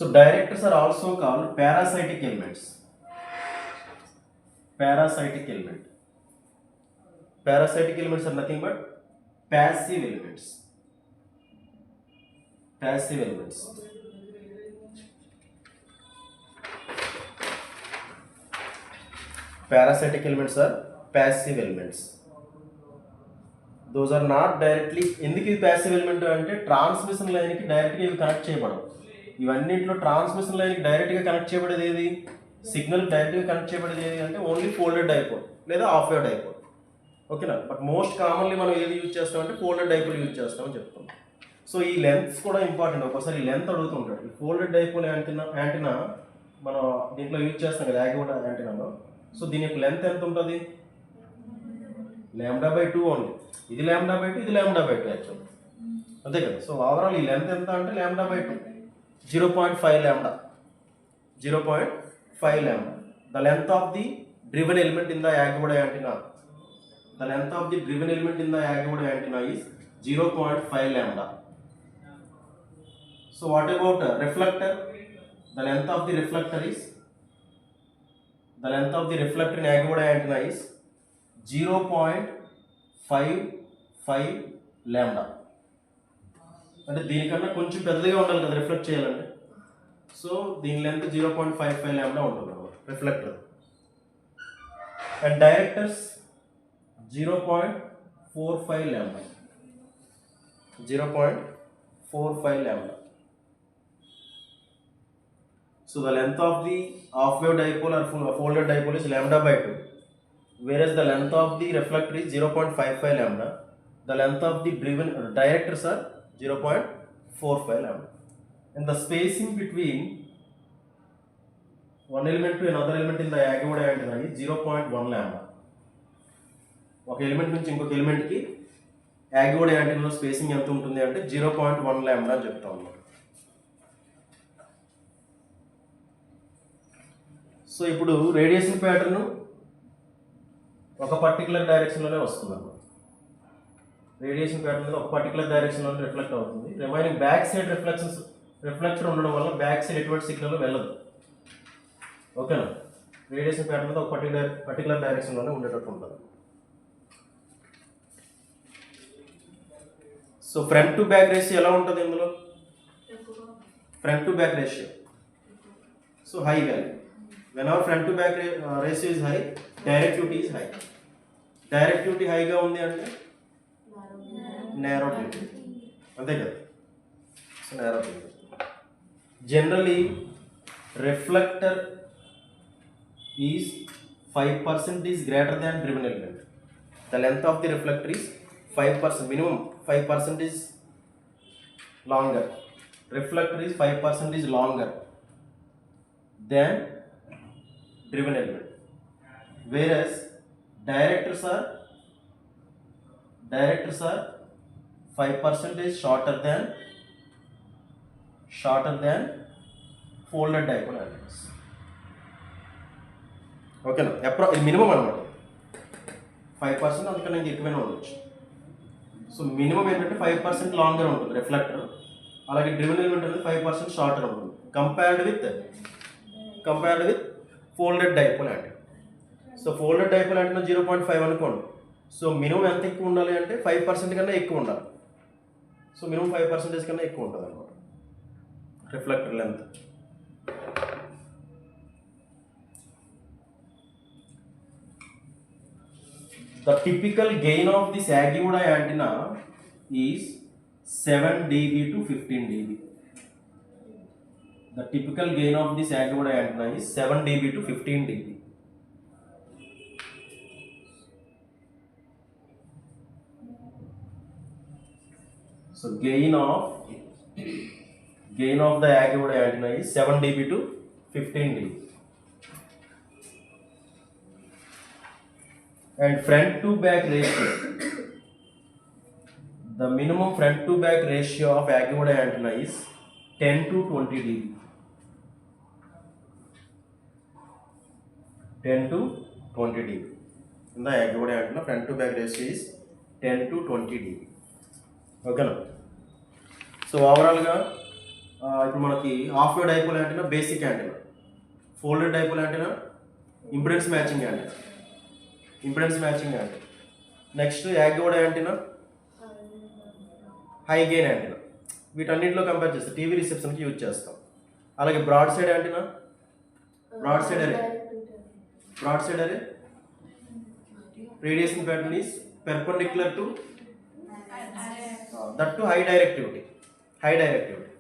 So directors are also called parasitic elements. parasitic element. Parasitic elements are nothing but passive elements. Passive elements. Parasitic elements are passive elements. Those are not directly, ఎందుకు ఇది ప్యాసివ్ ఎలిమెంట్ అంటే ట్రాన్స్మిషన్ లైన్కి డైరెక్ట్గా ఇవి కనెక్ట్ చేయబడవు. ఇవన్నింటిలో ట్రాన్స్మిషన్ లైన్కి డైరెక్ట్గా కనెక్ట్ చేయబడేది ఏది, సిగ్నల్ డైరెక్ట్గా కనెక్ట్ చేయబడేది ఏది అంటే ఓన్లీ ఫోల్డెడ్ డైపోల్ లేదా హాఫ్ వేవ్ డైపోల్. ఓకేనా. బట్ మోస్ట్ కామన్లీ మనం ఏది యూజ్ చేస్తామంటే ఫోల్డెడ్ డైపోల్ యూజ్ చేస్తామని చెప్తాం. సో ఈ లెంత్స్ కూడా ఇంపార్టెంట్. ఒకసారి ఈ లెంత్ అడుగుతుంటాడు. ఈ ఫోల్డెడ్ డైపోల్ యాంటీనా మనం దీంట్లో యూజ్ చేస్తాం కదా యాగివుడ్ యాంటీనాలో. సో దీని యొక్క లెంత్ ఎంత ఉంటుంది, λ/2 ఓన్లీ. ఇది λ/2, ఇది λ/2 యాక్చువల్, అంతే కదా. సో ఓవరాల్ ఈ లెంత్ ఎంత అంటే λ/2, 0.5 λ, 0.5 λ. The length of the driven element in the Yagi Uda antenna, the length of the driven element in the yagi antenna is 0.5 lambda. So what about reflector? The length of the reflector in yagi antenna is 0.55 lambda. అంటే దీనికన్నా కొంచెం పెద్దగా ఉండాలి కదా రిఫ్లెక్ట్ చేయాలంటే. సో దీని లెంత్ 0.55 lambda ఉంటుంది reflector. And directors 0.45 lambda. 0.45 lambda. So the length of the half wave dipole or folded dipole is λ/2, whereas the length of the reflector is 0.55 lambda. The length of the driven directors are 0.45 lambda. And the spacing between one element to another element in the yagi antenna is 0.1 lambda. ఒక ఎలిమెంట్ నుంచి ఇంకొక ఎలిమెంట్కి యాగివుడ్ యాంటెన్నాలో స్పేసింగ్ ఎంత ఉంటుంది అంటే 0.1 లాంబ్డా అని చెప్తా ఉన్నాం. సో ఇప్పుడు రేడియేషన్ ప్యాటర్న్ ఒక పర్టికులర్ డైరెక్షన్లోనే వస్తుంది అన్నమాట. రేడియేషన్ ప్యాటర్న్ ఒక పర్టికులర్ డైరెక్షన్లో రిఫ్లెక్ట్ అవుతుంది. రిమైనింగ్ బ్యాక్ సైడ్ రిఫ్లెక్టర్ ఉండడం వల్ల బ్యాక్ సైడ్ ఎటువంటి సిగ్నల్ వెళ్ళదు. ఓకేనా. రేడియేషన్ ప్యాటర్న్ ఒక పర్టికులర్ డైరెక్షన్లోనే ఉండేటట్టు ఉంటుంది. So front to back ratio ఎలా ఉంటుంది ఇందులో, front to back ratio so high value. Whenever front to back ratio is high, directivity is high. Directivity హైగా ఉంది అంటే నేరో ట్యూబ్, అంతే కదా. So narrow tube generally reflector is 5% is greater than driven element. The length of the reflector is 5%, minimum 5% is longer. Reflector is 5% is longer than driven element, whereas directors are 5% is shorter than folded dipole antennas. ఓకేనా. ఇది మినిమం అనమాట 5%, అందుకని ఇంక ఎక్కువైనా ఉండొచ్చు. సో మినిమం ఏంటంటే 5% లాంగర్ ఉంటుంది రిఫ్లెక్టర్, అలాగే డ్రివెన్ ఎలిమెంట్ అనేది 5% షార్టర్ ఉంటుంది compared with folded dipole antenna. So folded dipole antenna 0.5 అనుకోండి. సో మినిమం ఎంత ఎక్కువ ఉండాలి అంటే 5% కన్నా ఎక్కువ ఉండాలి. సో మినిమం 5% కన్నా ఎక్కువ ఉంటుంది అనమాట reflector length. The typical gain of this yagi antenna is 7 dB to 15 dB. The typical gain of this yagi antenna is 7 dB to 15 dB. So gain of the yagi antenna is 7 dB to 15 dB. And front to back ratio, the minimum front to back ratio of yagi antenna is 10 to 20 dB. 10 to 20 dB. In the yagi antenna, front to back ratio is 10 to 20 dB. Okay na. So overall ga ఇప్పుడు మనకి half wave dipole antenna basic antenna, folded dipole antenna impedance matching antenna. Impedance matching antenna. Next Yagi Uda antenna, high gain antenna. వీటన్నింటిలో కంపేర్ చేస్తే టీవీ రిసెప్షన్కి యూజ్ చేస్తాం. అలాగే broad side antenna, broad side array radiation pattern is perpendicular to that to high directivity.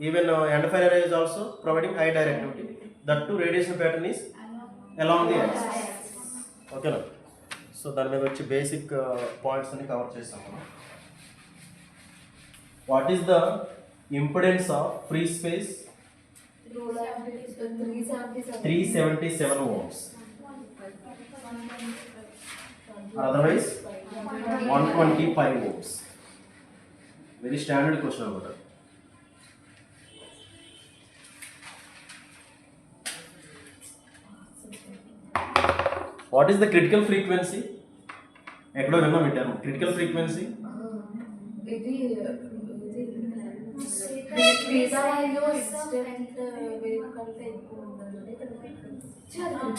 Even endfire array is also providing high directivity. That to radiation pattern is along the axis. Okay na? So దాని మీద వచ్చి బేసిక్ పాయింట్స్ అన్ని కవర్ చేస్తాం. What is the impedance of free space? 377 ohms. Otherwise 125 ohms. Very standard question about it. What is the critical frequency? ఎక్కడో విన్నాం ఈ term critical frequency.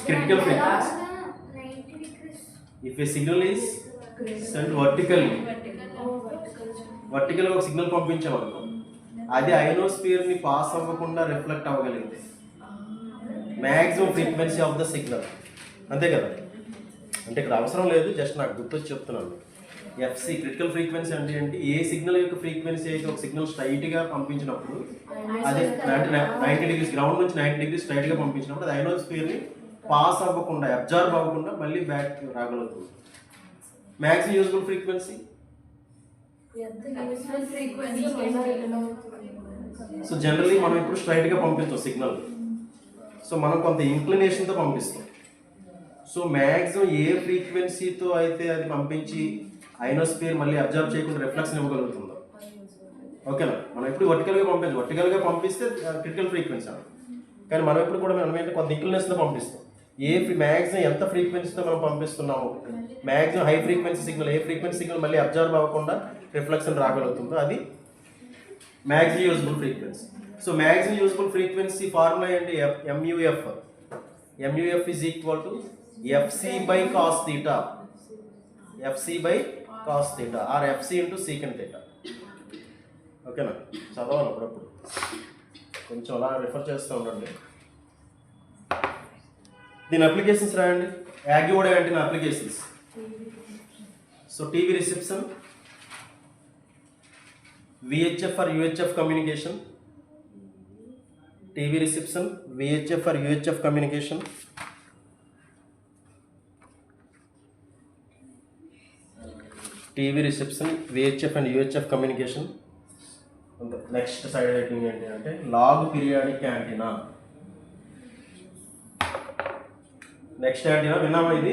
Critical frequency. If a signal is sent vertically ఒక సిగ్నల్ పంపించామనుకో, అది అయోనోస్ఫియర్ని పాస్ అవ్వకుండా రిఫ్లెక్ట్ అవ్వగలిగితే maximum frequency of the signal. అంతే కదా, అంటే ఇక్కడ అవసరం లేదు, జస్ట్ నాకు గుర్తొచ్చి చెప్తున్నాను. ఎఫ్సి క్రిటికల్ ఫ్రీక్వెన్సీ అంటే ఏంటి? ఏ సిగ్నల్ యొక్క ఫ్రీక్వెన్సీ అయితే ఒక సిగ్నల్ స్ట్రైట్గా పంపించినప్పుడు, అది 90 డిగ్రీస్ గ్రౌండ్ నుంచి 90 డిగ్రీస్ స్ట్రైట్గా పంపించినప్పుడు అది అయోనోస్ఫియర్ని పాస్ అవ్వకుండా, అబ్జర్వ్ అవ్వకుండా మళ్ళీ బ్యాక్ రాగలుగుతుంది. Maximum useful frequency. So generally మనం ఇప్పుడు స్ట్రైట్గా పంపిస్తాం సిగ్నల్, సో మనం కొంత ఇంక్లినేషన్తో పంపిస్తాం. సో మ్యాక్సిమం ఏ ఫ్రీక్వెన్సీతో అయితే అది పంపించి అయోనోస్ఫియర్ మళ్ళీ అబ్జర్వ్ చేయకుండా రిఫ్లెక్షన్ ఇవ్వగలుగుతుందో, ఓకేనా. మనం ఇప్పుడు వర్టికల్గా పంపిస్తే క్రిటికల్ ఫ్రీక్వెన్సీ అని, కానీ మనం ఇప్పుడు కూడా మనం ఏంటంటే కొంత ఇంక్లినేషన్తో పంపిస్తాం. మ్యాక్సిమం ఎంత ఫ్రీక్వెన్సీతో మనం పంపిస్తున్నాము, మ్యాక్సిమం హై ఫ్రీక్వెన్సీ సిగ్నల్, ఏ ఫ్రీక్వెన్సీ సిగ్నల్ మళ్ళీ అబ్జర్వ్ అవ్వకుండా రిఫ్లెక్షన్ రాగలుగుతుందో అది maximum useful frequency. So maximum useful frequency formula ఏంటి? MUF. MUF is equal to FC by cos theta, or FC into secant theta. ఓకేనా, చదవాలి అప్పుడప్పుడు, కొంచెం అలా రిఫర్ చేస్తూ ఉండండి. దీని అప్లికేషన్స్ రాయండి. Yagi Uda antenna applications. So TV reception, VHF or UHF communication. TV reception, VHF or UHF communication. TV reception, VHF and UHF communication. Next side rating ఏంటంటే log periodic antenna. Next antenna విన్నామా? ఇది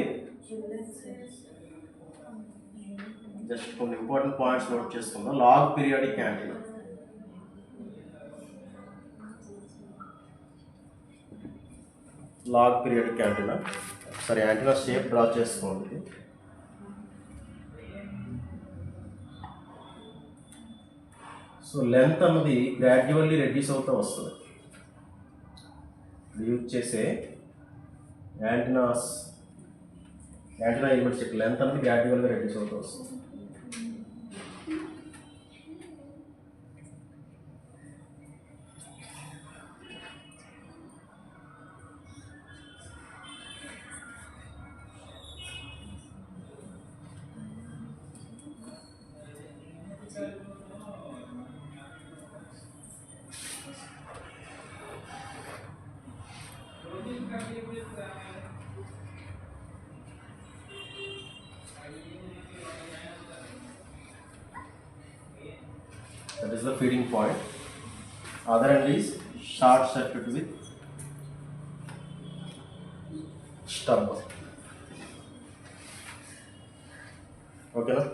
జస్ట్ కొన్ని ఇంపార్టెంట్ పాయింట్స్ నోట్ చేసుకుందాం. Log periodic antenna. ఒకసారి యాంటెనా షేప్ డ్రా చేసుకోండి. సో లెంత్ అన్నది గ్రాడ్యువల్లీ రెడ్యూస్ అవుతూ వస్తుంది. యూజ్ చేసే యాంటెనా ఎలిమెంట్స్ యొక్క లెంత్ అనేది గ్రాడ్యువల్గా రెడ్యూస్ అవుతూ వస్తుంది. That is the feeding point. Other end is short circuit with stub. Okay na?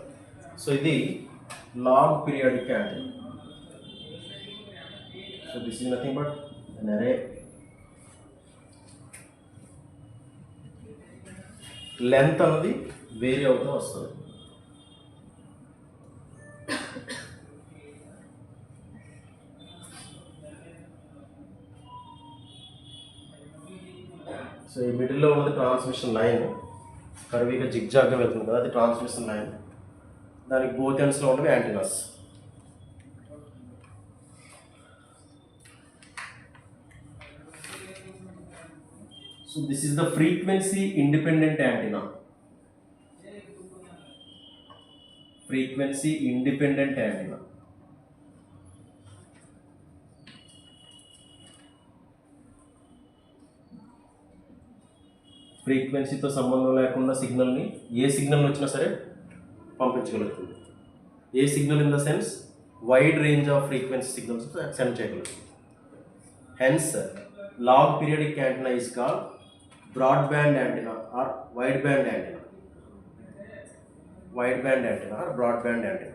So ఇది log periodic antenna. So this is nothing but an array. Length అన్నది వేరీ అవుతూ వస్తుంది. సో ఈ మిడిల్లో ఉన్నది ట్రాన్స్మిషన్ లైన్, కర్వీగా జిగ్జాగ్గా వెళ్తుంది కదా, అది ట్రాన్స్మిషన్ లైన్. దానికి బోత్ ఎండ్స్లో ఉన్నవి antennas. So this is the frequency independent antenna. Frequency independent antenna. ఫ్రీక్వెన్సీతో సంబంధం లేకుండా సిగ్నల్ని, ఏ సిగ్నల్ వచ్చినా సరే పంపించగలుగుతుంది. ఏ signal in the sense wide range of frequency signals send చేయగలుగుతుంది. Hence log periodic antenna is called broadband antenna or wide band antenna. Wide band antenna or broadband antenna.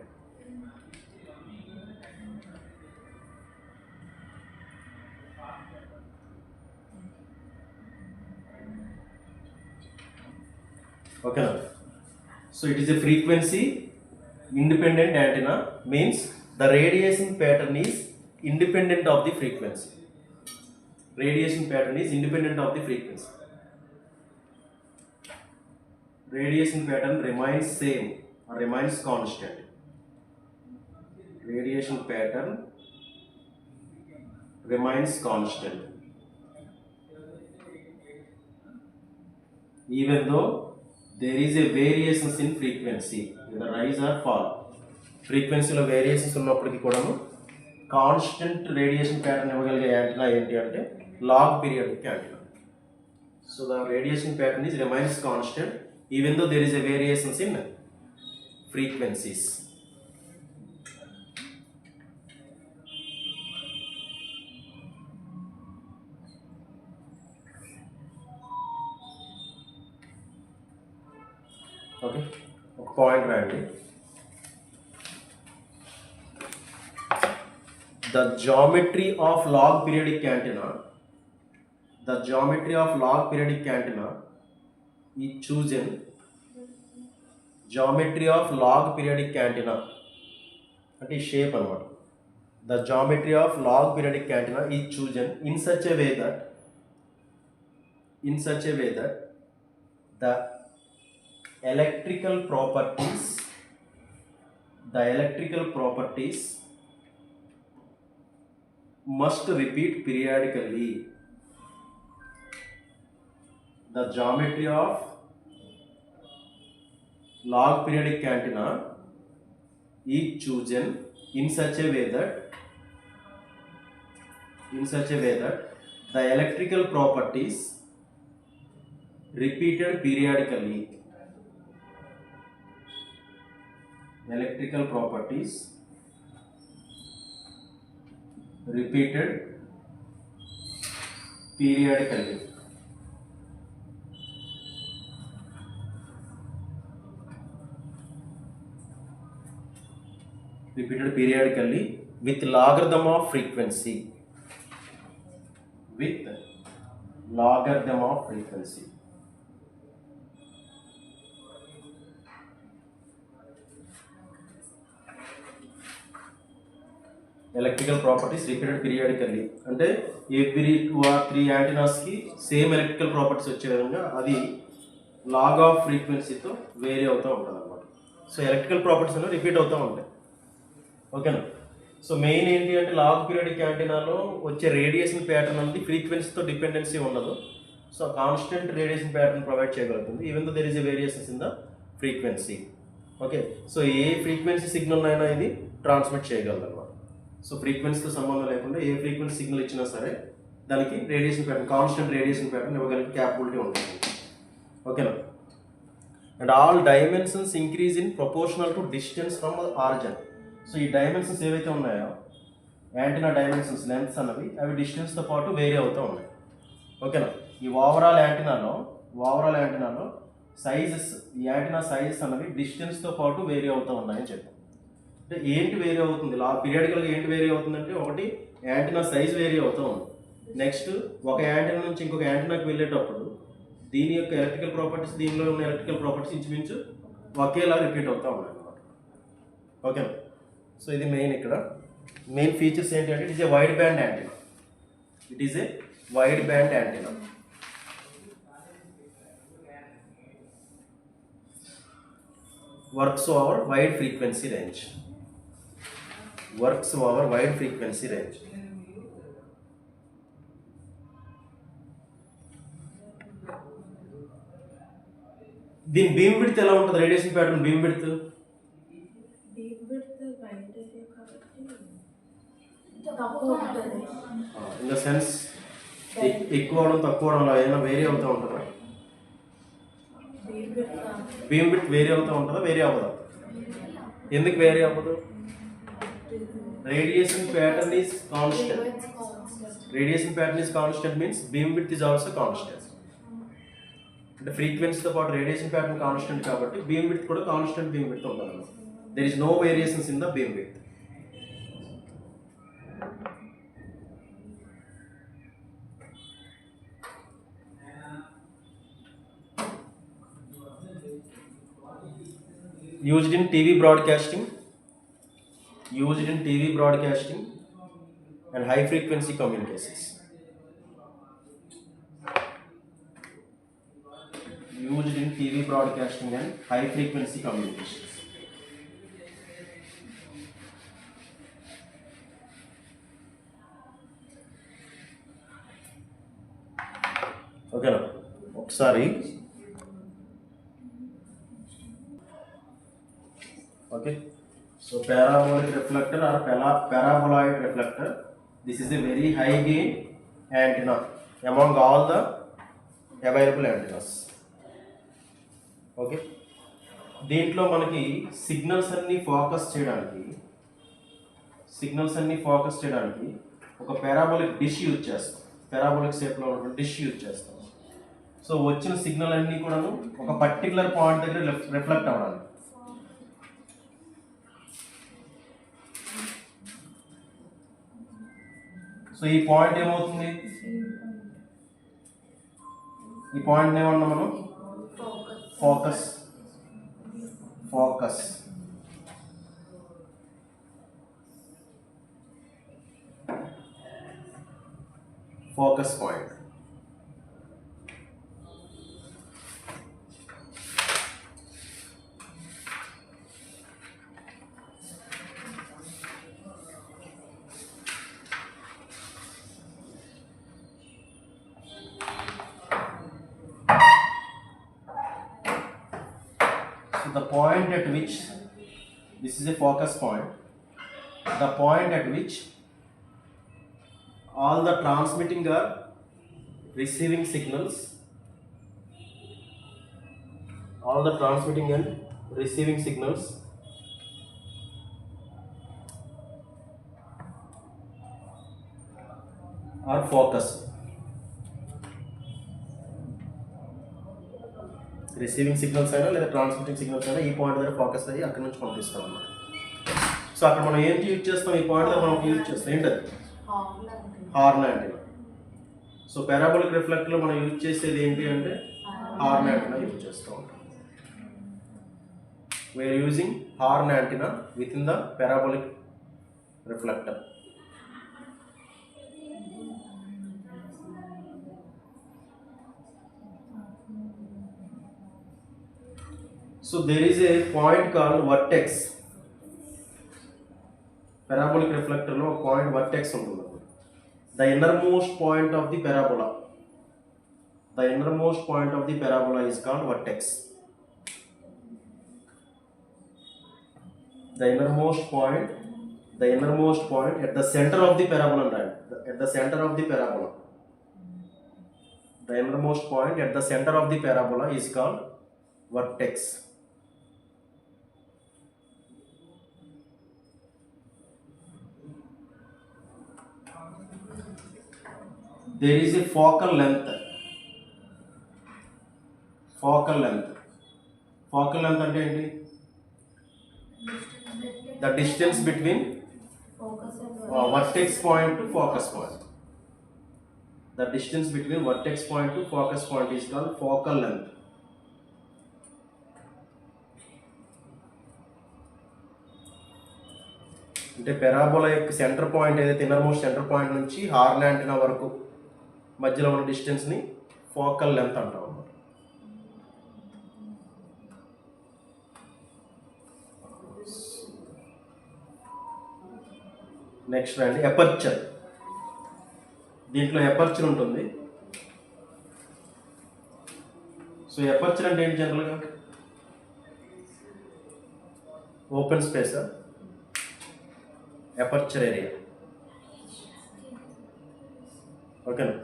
Okay, so it is a frequency independent antenna, means the radiation pattern is independent of the frequency. Radiation pattern is independent of the frequency. Radiation pattern remains same or remains constant. Radiation pattern remains constant even though there is a variations in frequency, the rise or fall. Frequency లో వేరియేషన్స్ ఉన్నప్పటికీ కూడాను కాన్స్టెంట్ రేడియేషన్ ప్యాటర్న్ ఇవ్వగలిగే యాంటీనా ఏంటి అంటే log periodic antenna. So the radiation pattern is remains constant even though there is a variations in frequencies. Okay, ఒక పాయింట్ రాయండి. The geometry of log periodic antenna, the geometry of log periodic antenna is chosen. Geometry of log periodic antenna అంటే షేప్ అన్నమాట. The geometry of log periodic antenna is chosen in such a way that the electrical properties must repeat periodically. The geometry of log periodic antenna is chosen in such a way that the electrical properties repeated periodically. Electrical properties repeated periodically. Repeated periodically with logarithm of frequency. With logarithm of frequency. Electrical properties repeated periodically అంటే ఎవ్రీ 2 or 3 యాంటీనాస్కి సేమ్ ఎలక్ట్రికల్ ప్రాపర్టీస్ వచ్చే విధంగా అది లాగ్ ఆఫ్ ఫ్రీక్వెన్సీతో వేరీ అవుతూ ఉంటుంది అనమాట. సో ఎలక్ట్రికల్ ప్రాపర్టీస్ అనేవి రిపీట్ అవుతూ ఉంటాయి. ఓకేనా? సో మెయిన్ ఏంటి అంటే లాగ్ పీరియాడిక్ యాంటీనాలో వచ్చే రేడియేషన్ ప్యాటర్న్ అనేది ఫ్రీక్వెన్సీతో డిపెండెన్సీ ఉండదు. So constant radiation pattern provide చేయగలుగుతుంది even though there is a variations in the frequency. Okay, so ఏ ఫ్రీక్వెన్సీ సిగ్నల్ అయినా ఇది ట్రాన్స్మిట్ చేయగలదు అనమాట. సో ఫ్రీక్వెన్సీతో సంబంధం లేకుండా ఏ ఫ్రీక్వెన్సీ సిగ్నల్ ఇచ్చినా సరే దానికి radiation pattern, constant radiation pattern ఇవ్వగలిగే క్యాపబిలిటీ ఉంటుంది. ఓకేనా? And all dimensions increase in proportional to distance from origin. So ఈ డైమెన్షన్స్ ఏవైతే ఉన్నాయో యాంటీనా డైమెన్షన్స్ లెంత్స్ అన్నవి అవి డిస్టెన్స్తో పాటు వేరీ అవుతూ ఉన్నాయి. ఓకేనా? ఈ ఓవరాల్ యాంటీనాలో సైజెస్, ఈ యాంటీనా సైజెస్ అన్నవి డిస్టెన్స్తో పాటు వేరీ అవుతూ ఉన్నాయని చెప్పాం. అంటే ఏంటి వేరీ అవుతుంది, పీరియాడికల్గా ఏంటి వేరీ అవుతుందంటే ఒకటి యాంటీనా సైజ్ వేరీ అవుతూ ఉంది. నెక్స్ట్ ఒక యాంటీనా నుంచి ఇంకొక యాంటీనాకి వెళ్ళేటప్పుడు దీని యొక్క ఎలక్ట్రికల్ ప్రాపర్టీస్, దీనిలో ఉన్న ఎలక్ట్రికల్ ప్రాపర్టీస్ ఇంచుమించు ఒకేలా రిపీట్ అవుతూ ఉన్నాయి అన్నమాట. ఓకేనా? సో ఇది మెయిన్, ఇక్కడ మెయిన్ ఫీచర్స్ ఏంటి అంటే it is a wide band antenna. works over wide frequency range. Works over wide frequency range. దీని బీమ్ విడ్త్ ఎలా ఉంటుంది? Radiation pattern beam width in the sense ఎక్కువ అవడం తక్కువ అవడం అలా ఏమైనా వేరీ అవుతూ ఉంటుందా? బీమ్ విడ్త్ వేరీ అవుతూ ఉంటుందా? వేరీ అవ్వదా? ఎందుకు వేరీ అవ్వదు? Radiation pattern is constant. Radiation pattern is constant means beam width is also constant. అంటే ఫ్రీక్వెన్సీతో పాటు రేడియేషన్ ప్యాటర్న్ కాన్స్టెంట్ కాబట్టి బీమ్ విడ్త్ కూడా కాన్స్టెంట్ బీమ్ విడ్త్ ఉంటుంది. There is no variations in the beam width. Used in TV broadcasting, used in TV broadcasting and high frequency communications. Used in TV broadcasting and high frequency communications. Okay na ఒకసారి okay, so parabolic reflector or paraboloid reflector, this is a very high gain antenna among all the available antennas. Okay, దీంట్లో మనకి సిగ్నల్స్ అన్ని ఫోకస్ చేయడానికి ఒక పారాబోలిక్ డిష్ యూజ్ చేస్తాం. పారాబోలిక్ షేప్లో ఉన్న డిష్ యూజ్ చేస్తాం. సో వచ్చిన సిగ్నల్ అన్నీ కూడా ఒక పర్టికులర్ పాయింట్ దగ్గర రిఫ్లెక్ట్ అవ్వడానికి. సో ఈ పాయింట్ ఏమవుతుంది? ఈ పాయింట్ ఏమన్నా మనం focus point. The point at which this is a focus point, the point at which all the transmitting or receiving signals, all the transmitting and receiving signals are focused. Receiving signals అయినా లేదా ట్రాన్స్మిటింగ్ సిగ్నల్స్ అయినా ఈ పాయింట్ దగ్గర ఫోకస్ అయ్యి అక్కడి నుంచి పంపిస్తాం అన్నమాట. సో అక్కడ మనం ఏంటి యూజ్ చేస్తాం? ఈ పాయింట్ దగ్గర మనం యూజ్ చేస్తాం ఏంటది? Horn antenna. సో పారాబోలిక్ రిఫ్లెక్టర్లో మనం యూజ్ చేసేది ఏంటి అంటే హార్న్ యాంటెన్నా యూజ్ చేస్తూ ఉంటాం. We are using horn antenna with in the parabolic reflector. So there is a point called vertex. Parabolic reflector lo point vertex untundi. The innermost point of the parabola. The innermost point of the parabola is called vertex. The innermost point at the center of the parabola, right? At the center of the parabola. The innermost point at the center of the parabola is called vertex. There is a focal length. Focal length అంటే ఏంటి? The distance between vertex point to focus point. The distance between vertex point to focus point is called focal length. అంటే పారాబోలా యొక్క సెంటర్ పాయింట్ ఏదైతే ఇన్నర్మోస్ట్ సెంటర్ పాయింట్ నుంచి హార్న్ యాంటెన్నా వరకు మధ్యలో ఉన్న డిస్టెన్స్ని ఫోకల్ లెంత్ అంటాం అన్నమాట. నెక్స్ట్ రండి ఎపర్చర్. దీంట్లో ఎపర్చర్ ఉంటుంది. సో ఎపర్చర్ అంటే ఏంటి? జనరల్గా ఓపెన్ స్పేస్, ఎపర్చర్ ఏరియా. ఓకేనా?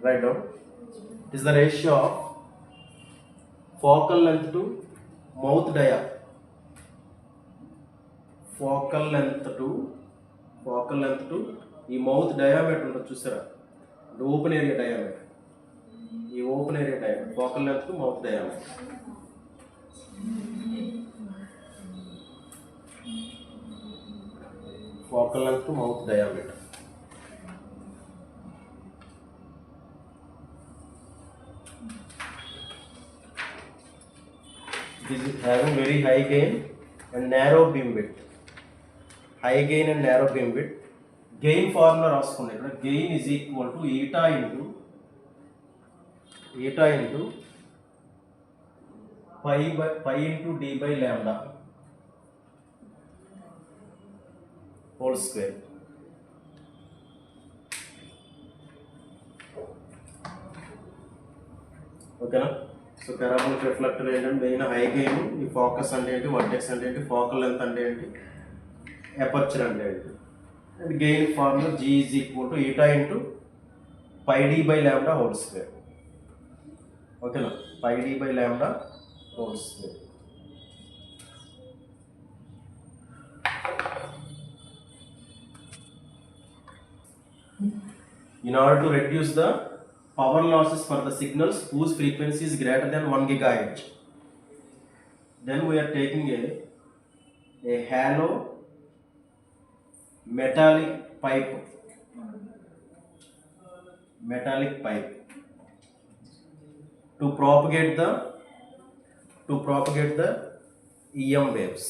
Right down. It is the ratio of focal length to mouth dia. Focal length to ఈ మౌత్ డయామీటర్ ఉంటుంది చూసారా, ఓపెన్ ఏరియా డయామీటర్. ఈ open area diameter focal length to mouth diameter. Focal length to mouth diameter. This is having very high gain and narrow beam width. High gain and narrow beam width. Gain formula రాసుకోండి. ఇక్కడ gain is equal to eta into pi into d by lambda whole square. ఓకేనా? సో పారాబోలిక్ రిఫ్లెక్టర్ ఏంటంటే మెయిన్ హై గెయిన్, ఈ ఫోకస్ అంటే ఏంటి, వర్టెక్స్ అంటే ఏంటి, ఫోకల్ లెంత్ అంటే ఏంటి, ఎపర్చర్ అంటే ఏంటి. And gain formula G is equal to eta into pi D by lambda whole square. ఓకేనా? Pi D by lambda whole square. In order to reduce the power losses for the signals whose frequency is greater than 1 gigahertz, then we are taking a hollow metallic pipe to propagate the EM waves.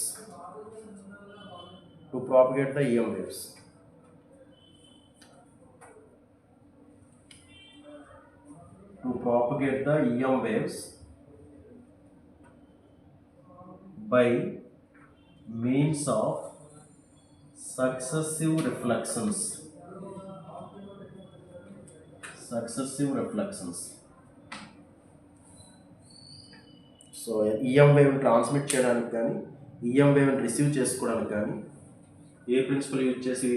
By means of successive reflections. So EM wave transmit చేయడానికి కానీ ఈఎం వేవ్ని రిసీవ్ చేసుకోవడానికి కానీ ఏ ప్రిన్సిపల్ యూజ్ చేసి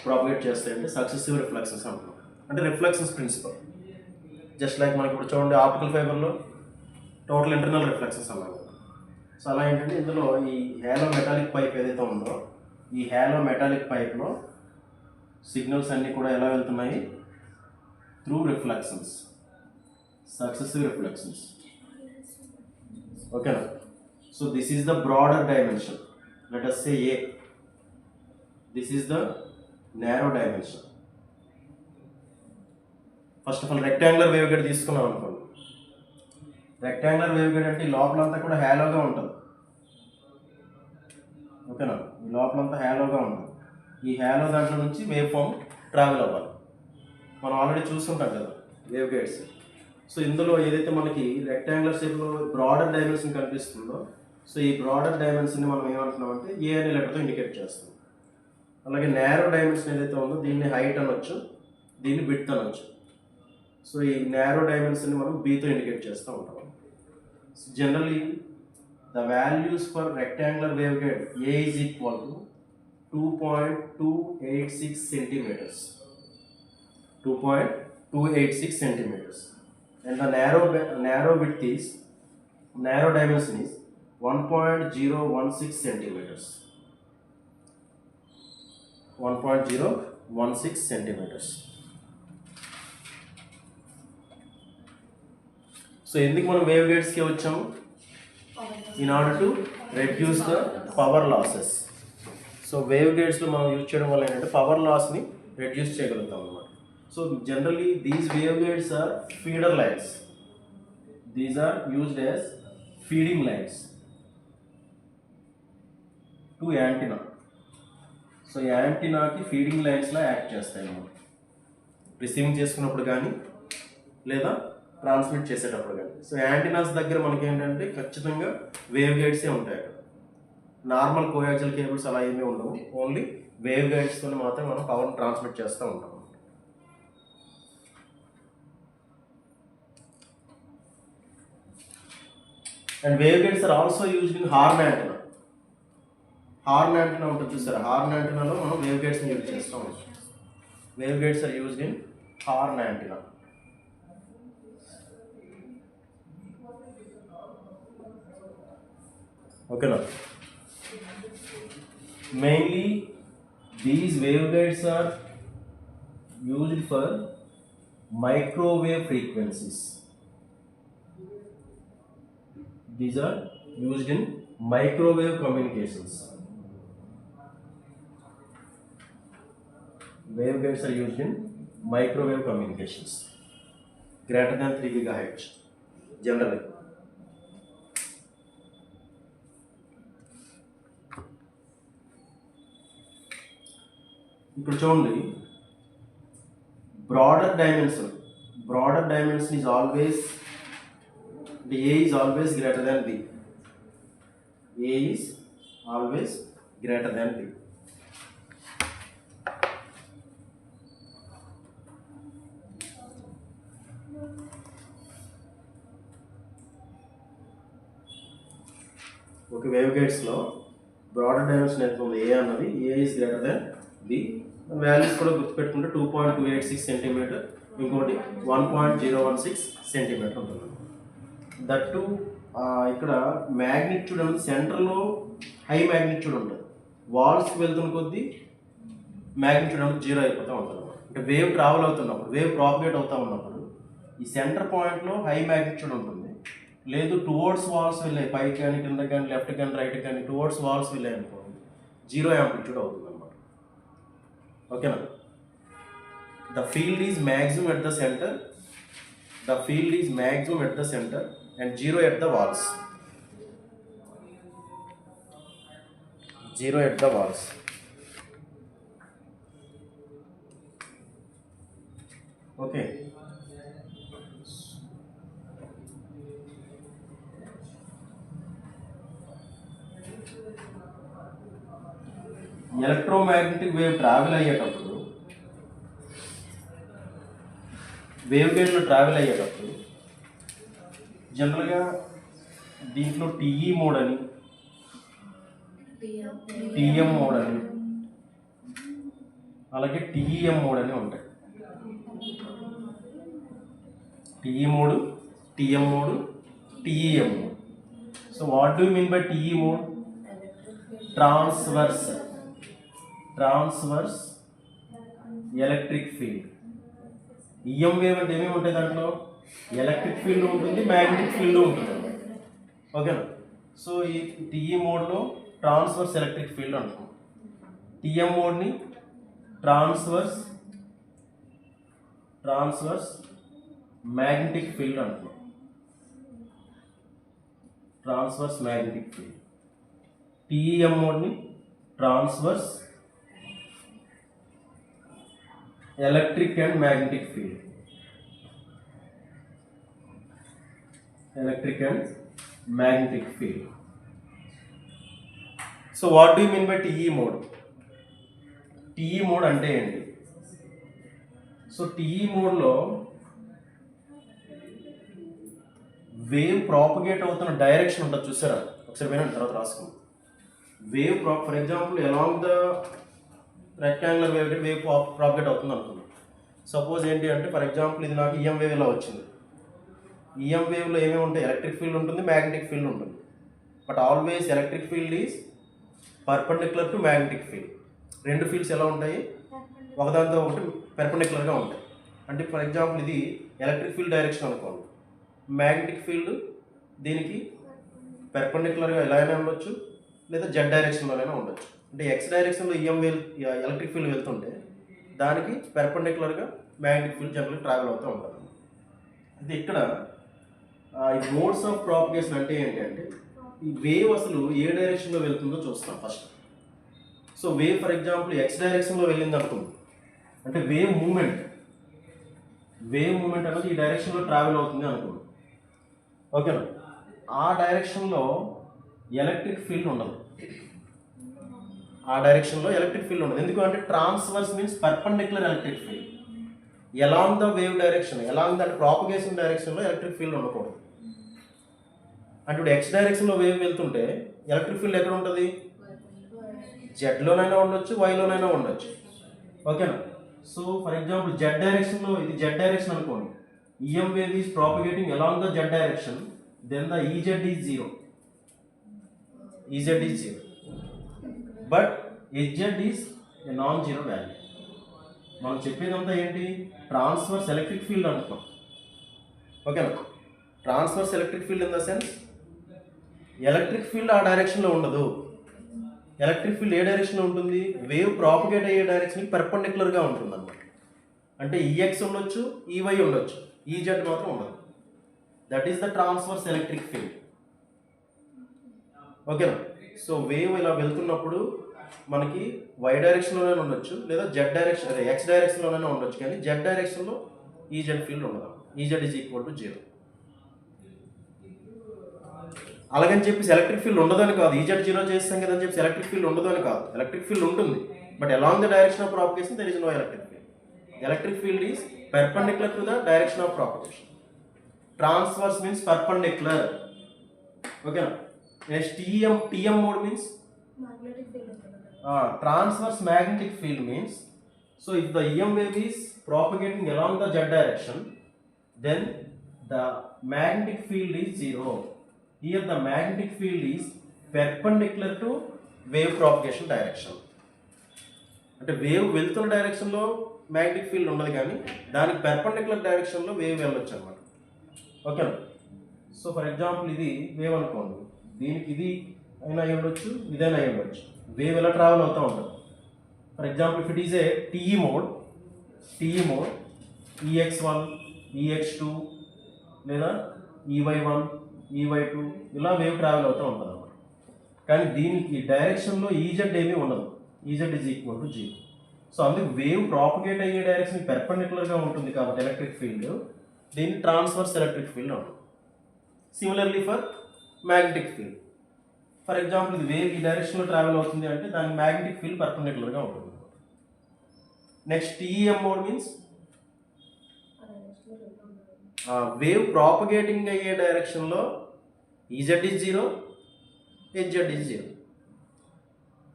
ప్రాపగేట్ చేస్తాయంటే సక్సెసివ్ రిఫ్లెక్షన్స్ అంటున్నాం. అంటే రిఫ్లెక్షన్స్ ప్రిన్సిపల్. జస్ట్ లైక్ మనకి ఇప్పుడు చూడండి ఆప్టికల్ ఫైబర్లో టోటల్ ఇంటర్నల్ రిఫ్లెక్షన్స్ అన్నాం. సో అలా ఏంటంటే ఇందులో ఈ హ్యాలో మెటాలిక్ పైప్ ఏదైతే ఉందో ఈ హ్యాలో మెటాలిక్ పైప్లో సిగ్నల్స్ అన్నీ కూడా ఎలా వెళ్తున్నాయి? Through reflections, successive reflections. ఓకేనా? So this is the broader dimension. Let us say A. This is the narrow dimension. First of all rectangular wave guide తీసుకున్నాం అనుకోండి. రెక్టాంగులర్ వేవ్ గైడ్ అంటే ఈ లోపలంతా కూడా హ్యాలోగా ఉంటుంది. ఓకేనా? ఈ లోపలంతా హ్యాలోగా ఉంటుంది. ఈ హ్యాలో దాంట్లో నుంచి వేవ్ ఫామ్ ట్రావెల్ అవ్వాలి. మనం ఆల్రెడీ చూస్తుంటాం కదా వేవ్ గైడ్స్. సో ఇందులో ఏదైతే మనకి రెక్టాంగులర్ షేప్లో బ్రాడర్ డైమెన్షన్ కనిపిస్తుందో, సో ఈ బ్రాడర్ డైమెన్షన్ని మనం ఏమంటున్నాం అంటే ఏ అనే లెటర్తో ఇండికేట్ చేస్తాం. అలాగే నేరో డైమెన్షన్ ఏదైతే ఉందో దీన్ని హైట్ అనొచ్చు, దీన్ని విడ్త్ అనొచ్చు. సో ఈ నేరో డైమెన్షన్ని మనం బీతో ఇండికేట్ చేస్తూ ఉంటాం. So generally the values for rectangular waveguide A is equal to 2.286 centimeters. 2.286 centimeters. And the narrow width is, narrow dimension is 1.016 centimeters. 1.016 centimeters. So ఎందుకు మనం వేవ్ గైడ్స్కి వచ్చాము? In order to reduce the power losses. So wave గైడ్స్లో మనం యూజ్ చేయడం వల్ల ఏంటంటే పవర్ లాస్ని రెడ్యూస్ చేయగలుగుతాం అన్నమాట. So generally these wave guides are feeder lines. These are used as feeding lines to antenna. So యాంటీనాకి ఫీడింగ్ లైన్స్లా యాక్ట్ చేస్తాయి అన్నమాట. రిసీవింగ్ చేసుకున్నప్పుడు కానీ లేదా ట్రాన్స్మిట్ చేసేటప్పుడు కానీ. సో యాంటీనాస్ దగ్గర మనకి ఏంటంటే ఖచ్చితంగా వేవ్ గైడ్సే ఉంటాయి అక్కడ. నార్మల్ కోయాక్సియల్ కేబుల్స్ అలా ఏమీ ఉండవు, ఓన్లీ వేవ్ గైడ్స్తో మాత్రం మనం పవర్ని ట్రాన్స్మిట్ చేస్తూ ఉంటాం. And wave guides are also used in horn antenna. Horn antenna ఉంటుంది చూసారా, హార్న్ యాంటెనాలో మనం వేవ్ గైడ్స్ని యూజ్ చేస్తూ ఉంటాం. Wave guides are used in horn antenna. ఓకేనా. Mainly these waveguides are used for microwave frequencies. These are used in microwave communications. Waveguides are used in microwave communications greater than 3 GHz generally. ఇప్పుడు చూడండి, broader dimension is always, A is always greater than B. A is always greater than B. Okay, wave గైడ్స్లో బ్రాడర్ డైమెన్షన్ ఎంత ఉంది, A అన్నది A is greater than B. Values కూడా గుర్తుపెట్టుకుంటే 2.286 సెంటీమీటర్, ఇంకోటి 1.016 సెంటీమీటర్ ఉంటుంది. దట్టు ఇక్కడ మ్యాగ్నిట్యూడ్ అనేది సెంటర్లో హై మ్యాగ్నిట్యూడ్ ఉంటుంది, వాల్స్కి వెళ్తున్న కొద్దీ మ్యాగ్నిట్యూడ్ అనేది 0 అయిపోతూ ఉంటుంది. అంటే వేవ్ ట్రావెల్ అవుతున్నప్పుడు, వేవ్ ప్రాపగేట్ అవుతూ ఉన్నప్పుడు ఈ సెంటర్ పాయింట్లో హై మ్యాగ్నిట్యూడ్ ఉంటుంది. లేదు టువర్డ్స్ వాల్స్ వెళ్ళాయి, పైకి కానీ కింద కానీ లెఫ్ట్ కానీ రైట్ కానీ టువర్డ్స్ వాల్స్ వెళ్ళాయి అనుకోండి, 0 యాంప్లిట్యూడ్ అవుతుంది అన్నమాట. ఓకేనా. The field is maximum at the centre, and 0 at the walls. 0 at the walls. Okay. Electromagnetic wave travel అయ్యేటప్పుడు, వేవ్ గైడ్లో ట్రావెల్ అయ్యేటప్పుడు జనరల్గా దీంట్లో టీఈ మోడ్ అని, టీఎం మోడ్ అని, అలాగే టీఈఎం మోడ్ అని ఉంటాయి. TE mode, TM mode, TEM mode. So what do you mean by TE mode? Transverse electric field. EM wave అంటే ఏమేమి ఉంటాయి దాంట్లో? ఎలక్ట్రిక్ ఫీల్డ్ ఉంటుంది, మ్యాగ్నెటిక్ ఫీల్డ్ ఉంటుంది. ఓకేనా. సో ఈ టీఈ మోడ్లో ట్రాన్స్వర్స్ ఎలక్ట్రిక్ ఫీల్డ్ అంటున్నాం. టీఎం మోడ్ని ట్రాన్స్వర్స్ మ్యాగ్నెటిక్ ఫీల్డ్ అంటున్నాం. Transverse magnetic field. టీఈఎం మోడ్ని transverse electric and magnetic field. Electric and magnetic field. So what do you mean by TE mode? TE mode అంటే ఏంటి? సో TE mode లో వేవ్ ప్రాపగేట్ అవుతున్న డైరెక్షన్ ఉంటుంది చూసారా, ఒకసారి వినండి తర్వాత రాసుకుందాం. Wave for example along the rectangular wave propagate అవుతుంది అనుకుందాం. సపోజ్ ఏంటి అంటే ఫర్ ఎగ్జాంపుల్ ఇది నాకు ఈఎం వేవ్ ఇలా వచ్చింది. ఈఎం వేవ్లో ఏమేమి ఉంటాయి? ఎలక్ట్రిక్ ఫీల్డ్ ఉంటుంది, మ్యాగ్నెటిక్ ఫీల్డ్ ఉంటుంది. But always electric field is perpendicular to magnetic field. రెండు ఫీల్డ్స్ ఎలా ఉంటాయి? ఒకదానితో ఒకటి పెర్పెండిక్యులర్గా ఉంటాయి. అంటే ఫర్ ఎగ్జాంపుల్ ఇది ఎలక్ట్రిక్ ఫీల్డ్ డైరెక్షన్ అనుకోండి, మ్యాగ్నెటిక్ ఫీల్డ్ దీనికి పెర్పెండిక్యులర్గా ఎలా అయినా ఉండొచ్చు, లేదా జెడ్ డైరెక్షన్లోనైనా ఉండొచ్చు. అంటే ఎక్స్ డైరెక్షన్లో ఈఎం వేవ్ ఎలక్ట్రిక్ ఫీల్డ్ వెళ్తుంటే దానికి పెర్పెండిక్యులర్గా మ్యాగ్నెటిక్ ఫీల్డ్ జనరల్గా ట్రావెల్ అవుతూ ఉంటుంది. ఇది ఇక్కడ ఈ మోడ్స్ ఆఫ్ ప్రాపగేషన్ అంటే ఏంటి అంటే ఈ వేవ్ అసలు ఏ డైరెక్షన్లో వెళ్తుందో చూస్తాం first. So wave for example X డైరెక్షన్లో వెళ్ళింది అనుకుంది అంటే వేవ్ మూమెంట్ అనేది ఈ డైరెక్షన్లో ట్రావెల్ అవుతుంది అనుకుంది. ఓకేనా. ఆ డైరెక్షన్లో ఎలక్ట్రిక్ ఫీల్డ్ ఉండదు. ఆ డైరెక్షన్లో ఎలక్ట్రిక్ ఫీల్డ్ ఉండదు. ఎందుకంటే transverse means perpendicular electric field. Along the wave direction, along that propagation డైరెక్షన్లో ఎలక్ట్రిక్ ఫీల్డ్ ఉండకూడదు. అంటే ఇప్పుడు ఎక్స్ డైరెక్షన్లో వేవ్ వెళ్తుంటే ఎలక్ట్రిక్ ఫీల్డ్ ఎక్కడ ఉంటుంది? జెడ్లోనైనా ఉండొచ్చు, వైలోనైనా ఉండొచ్చు. ఓకేనా? సో ఫర్ ఎగ్జాంపుల్ జెడ్ డైరెక్షన్లో, ఇది జెడ్ డైరెక్షన్ అనుకోండి, EM wave is propagating along the z direction, then the EZ is 0. EZ is 0. But HZ is a non-zero value. మనం చెప్పేదంతా ఏంటి? ట్రాన్స్వర్స్ ఎలక్ట్రిక్ ఫీల్డ్ అనుకున్నాం. ఓకేనా? Transverse electric field in the sense electric field ఆ డైరెక్షన్లో ఉండదు. ఎలక్ట్రిక్ ఫీల్డ్ ఏ డైరెక్షన్లో ఉంటుంది? వేవ్ ప్రాపగేట్ అయ్యే డైరెక్షన్కి పర్పెండిక్యులర్గా ఉంటుంది అన్నమాట. అంటే EX ఉండొచ్చు, EY ఉండొచ్చు, EZ మాత్రం ఉండదు. That is the transverse electric field. ఓకేనా? సో వేవ్ ఇలా వెళ్తున్నప్పుడు మనకి Y డైరెక్షన్లోనే ఉండొచ్చు, లేదా Z డైరెక్షన్, అదే X డైరెక్షన్లోనే ఉండొచ్చు, కానీ Z డైరెక్షన్లో EZ ఫీల్డ్ ఉండదు. EZ is equal to 0. అలాగని చెప్పేసి ఎలక్ట్రిక్ ఫీల్డ్ ఉండదని కాదు. EZ 0 చేస్తాం కదా అని చెప్పి ఎలక్ట్రిక్ ఫీల్డ్ ఉండదు అని కాదు. ఎలక్ట్రిక్ ఫీల్డ్ ఉంటుంది, but along the direction of propagation there is no electric field. Electric field is perpendicular to the direction of propagation. Transverse means perpendicular. Okay. Next TM mode means magnetic field. Transverse magnetic field means, so if the EM wave is propagating along the z direction, then the magnetic field is 0. Here the magnetic field is perpendicular to wave propagation direction. అంటే వేవ్ వెళ్తున్న డైరెక్షన్లో మ్యాగ్నెటిక్ ఫీల్డ్ ఉండదు, కానీ దానికి పెర్పెండిక్యులర్ డైరెక్షన్లో వేవ్ వెళ్ళొచ్చు అనమాట. ఓకేనా? సో ఫర్ ఎగ్జాంపుల్ ఇది వేవ్ అనుకోండి, దీనికి ఇది అయినా అయి ఉండొచ్చు, ఇదైనా అయి ఉండొచ్చు. వేవ్ ఎలా ట్రావెల్ అవుతూ ఉంటుంది. For example if it is a TE mode, EX1, EX2 లేదా EY1, EY2 ఇలా వేవ్ ట్రావెల్ అవుతూ ఉంటుంది అన్నమాట. కానీ దీనికి డైరెక్షన్లో EZ ఏమీ ఉండదు. EZ is equal to 0. So అందుకు వేవ్ ప్రాపగేట్ అయ్యే డైరెక్షన్ పెర్పెండిక్యులర్గా ఉంటుంది కాబట్టి ఎలక్ట్రిక్ ఫీల్డ్, దీన్ని ట్రాన్స్వర్స్ ఎలక్ట్రిక్ ఫీల్డ్ ఉంటుంది. Similarly for magnetic field, for example ఇది వేవ్ ఈ డైరెక్షన్లో ట్రావెల్ అవుతుంది అంటే దాని మ్యాగ్నెటిక్ ఫీల్డ్ పర్పెండిక్యులర్గా ఉంటుంది. Next TEM mode means wave propagating అయ్యే డైరెక్షన్లో EZ ఈజ్ 0, HZ ఈజ్ 0.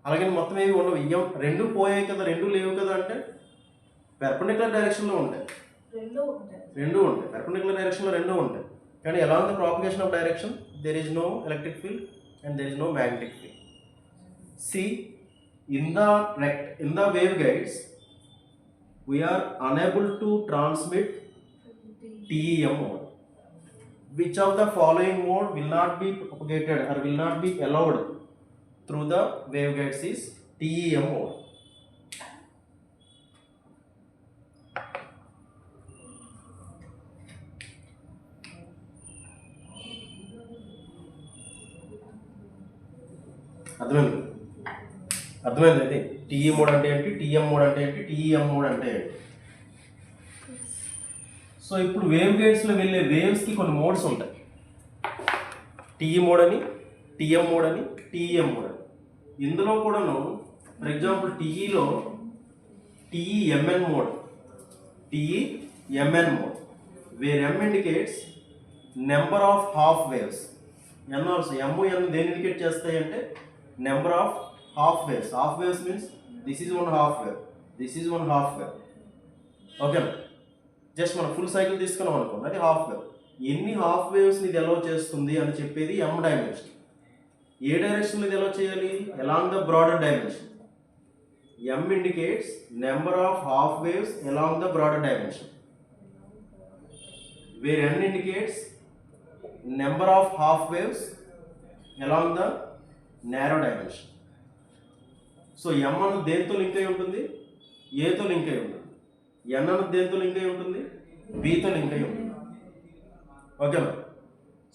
అలాగే మొత్తం ఏవి ఉండవు. రెండు పోయాయి కదా, రెండు లేవు కదా అంటే పెర్పెండిక్యులర్ డైరెక్షన్లో ఉంటాయి, రెండు ఉంటాయి. పెర్పెండిక్యులర్ డైరెక్షన్లో రెండు ఉంటాయి, కానీ along the propagation of direction there is no electric field and there is no magnetic field. See, in the waveguides we are unable to transmit TEM mode. Which of the following mode will not be propagated or will not be allowed through the waveguides is TEM mode. అర్థమైంది. TE మోడ్ అంటే ఏంటి, TM మోడ్ అంటే ఏంటి, TEM మోడ్ అంటే ఏంటి. సో ఇప్పుడు వేవ్ గైడ్స్లో వెళ్ళే వేవ్స్కి కొన్ని మోడ్స్ ఉంటాయి. TE మోడ్ అని, TM మోడ్ అని, TEM మోడ్ అని. ఇందులో కూడాను ఫర్ ఎగ్జాంపుల్ TEలో TEMN mode, TEMN mode, where M indicates number of half waves. N also M దేని ఇండికేట్ చేస్తాయి అంటే number of half waves. Half waves means this is one half wave, this is one half wave. ఓకేనా? జస్ట్ మనం ఫుల్ సైకిల్ తీసుకున్నాం అనుకోండి, అది హాఫ్ వేవ్. ఎన్ని హాఫ్ వేవ్స్ని ఇది ఎలో చేస్తుంది అని చెప్పేది M డైమెన్షన్. ఏ డైరెక్షన్లో ఇది ఎలో చేయాలి? Along the broader dimension. M indicates number of half waves along the broader dimension, where N indicates number of half waves along the narrow dimension. So M అన్నది దేంతో లింక్ అయి ఉంటుంది? ఏతో లింక్ అయి ఉంటుంది. N అన్నది దేంతో లింక్ అయి ఉంటుంది? Bతో లింక్ అయి ఉంటుంది. ఓకేనా?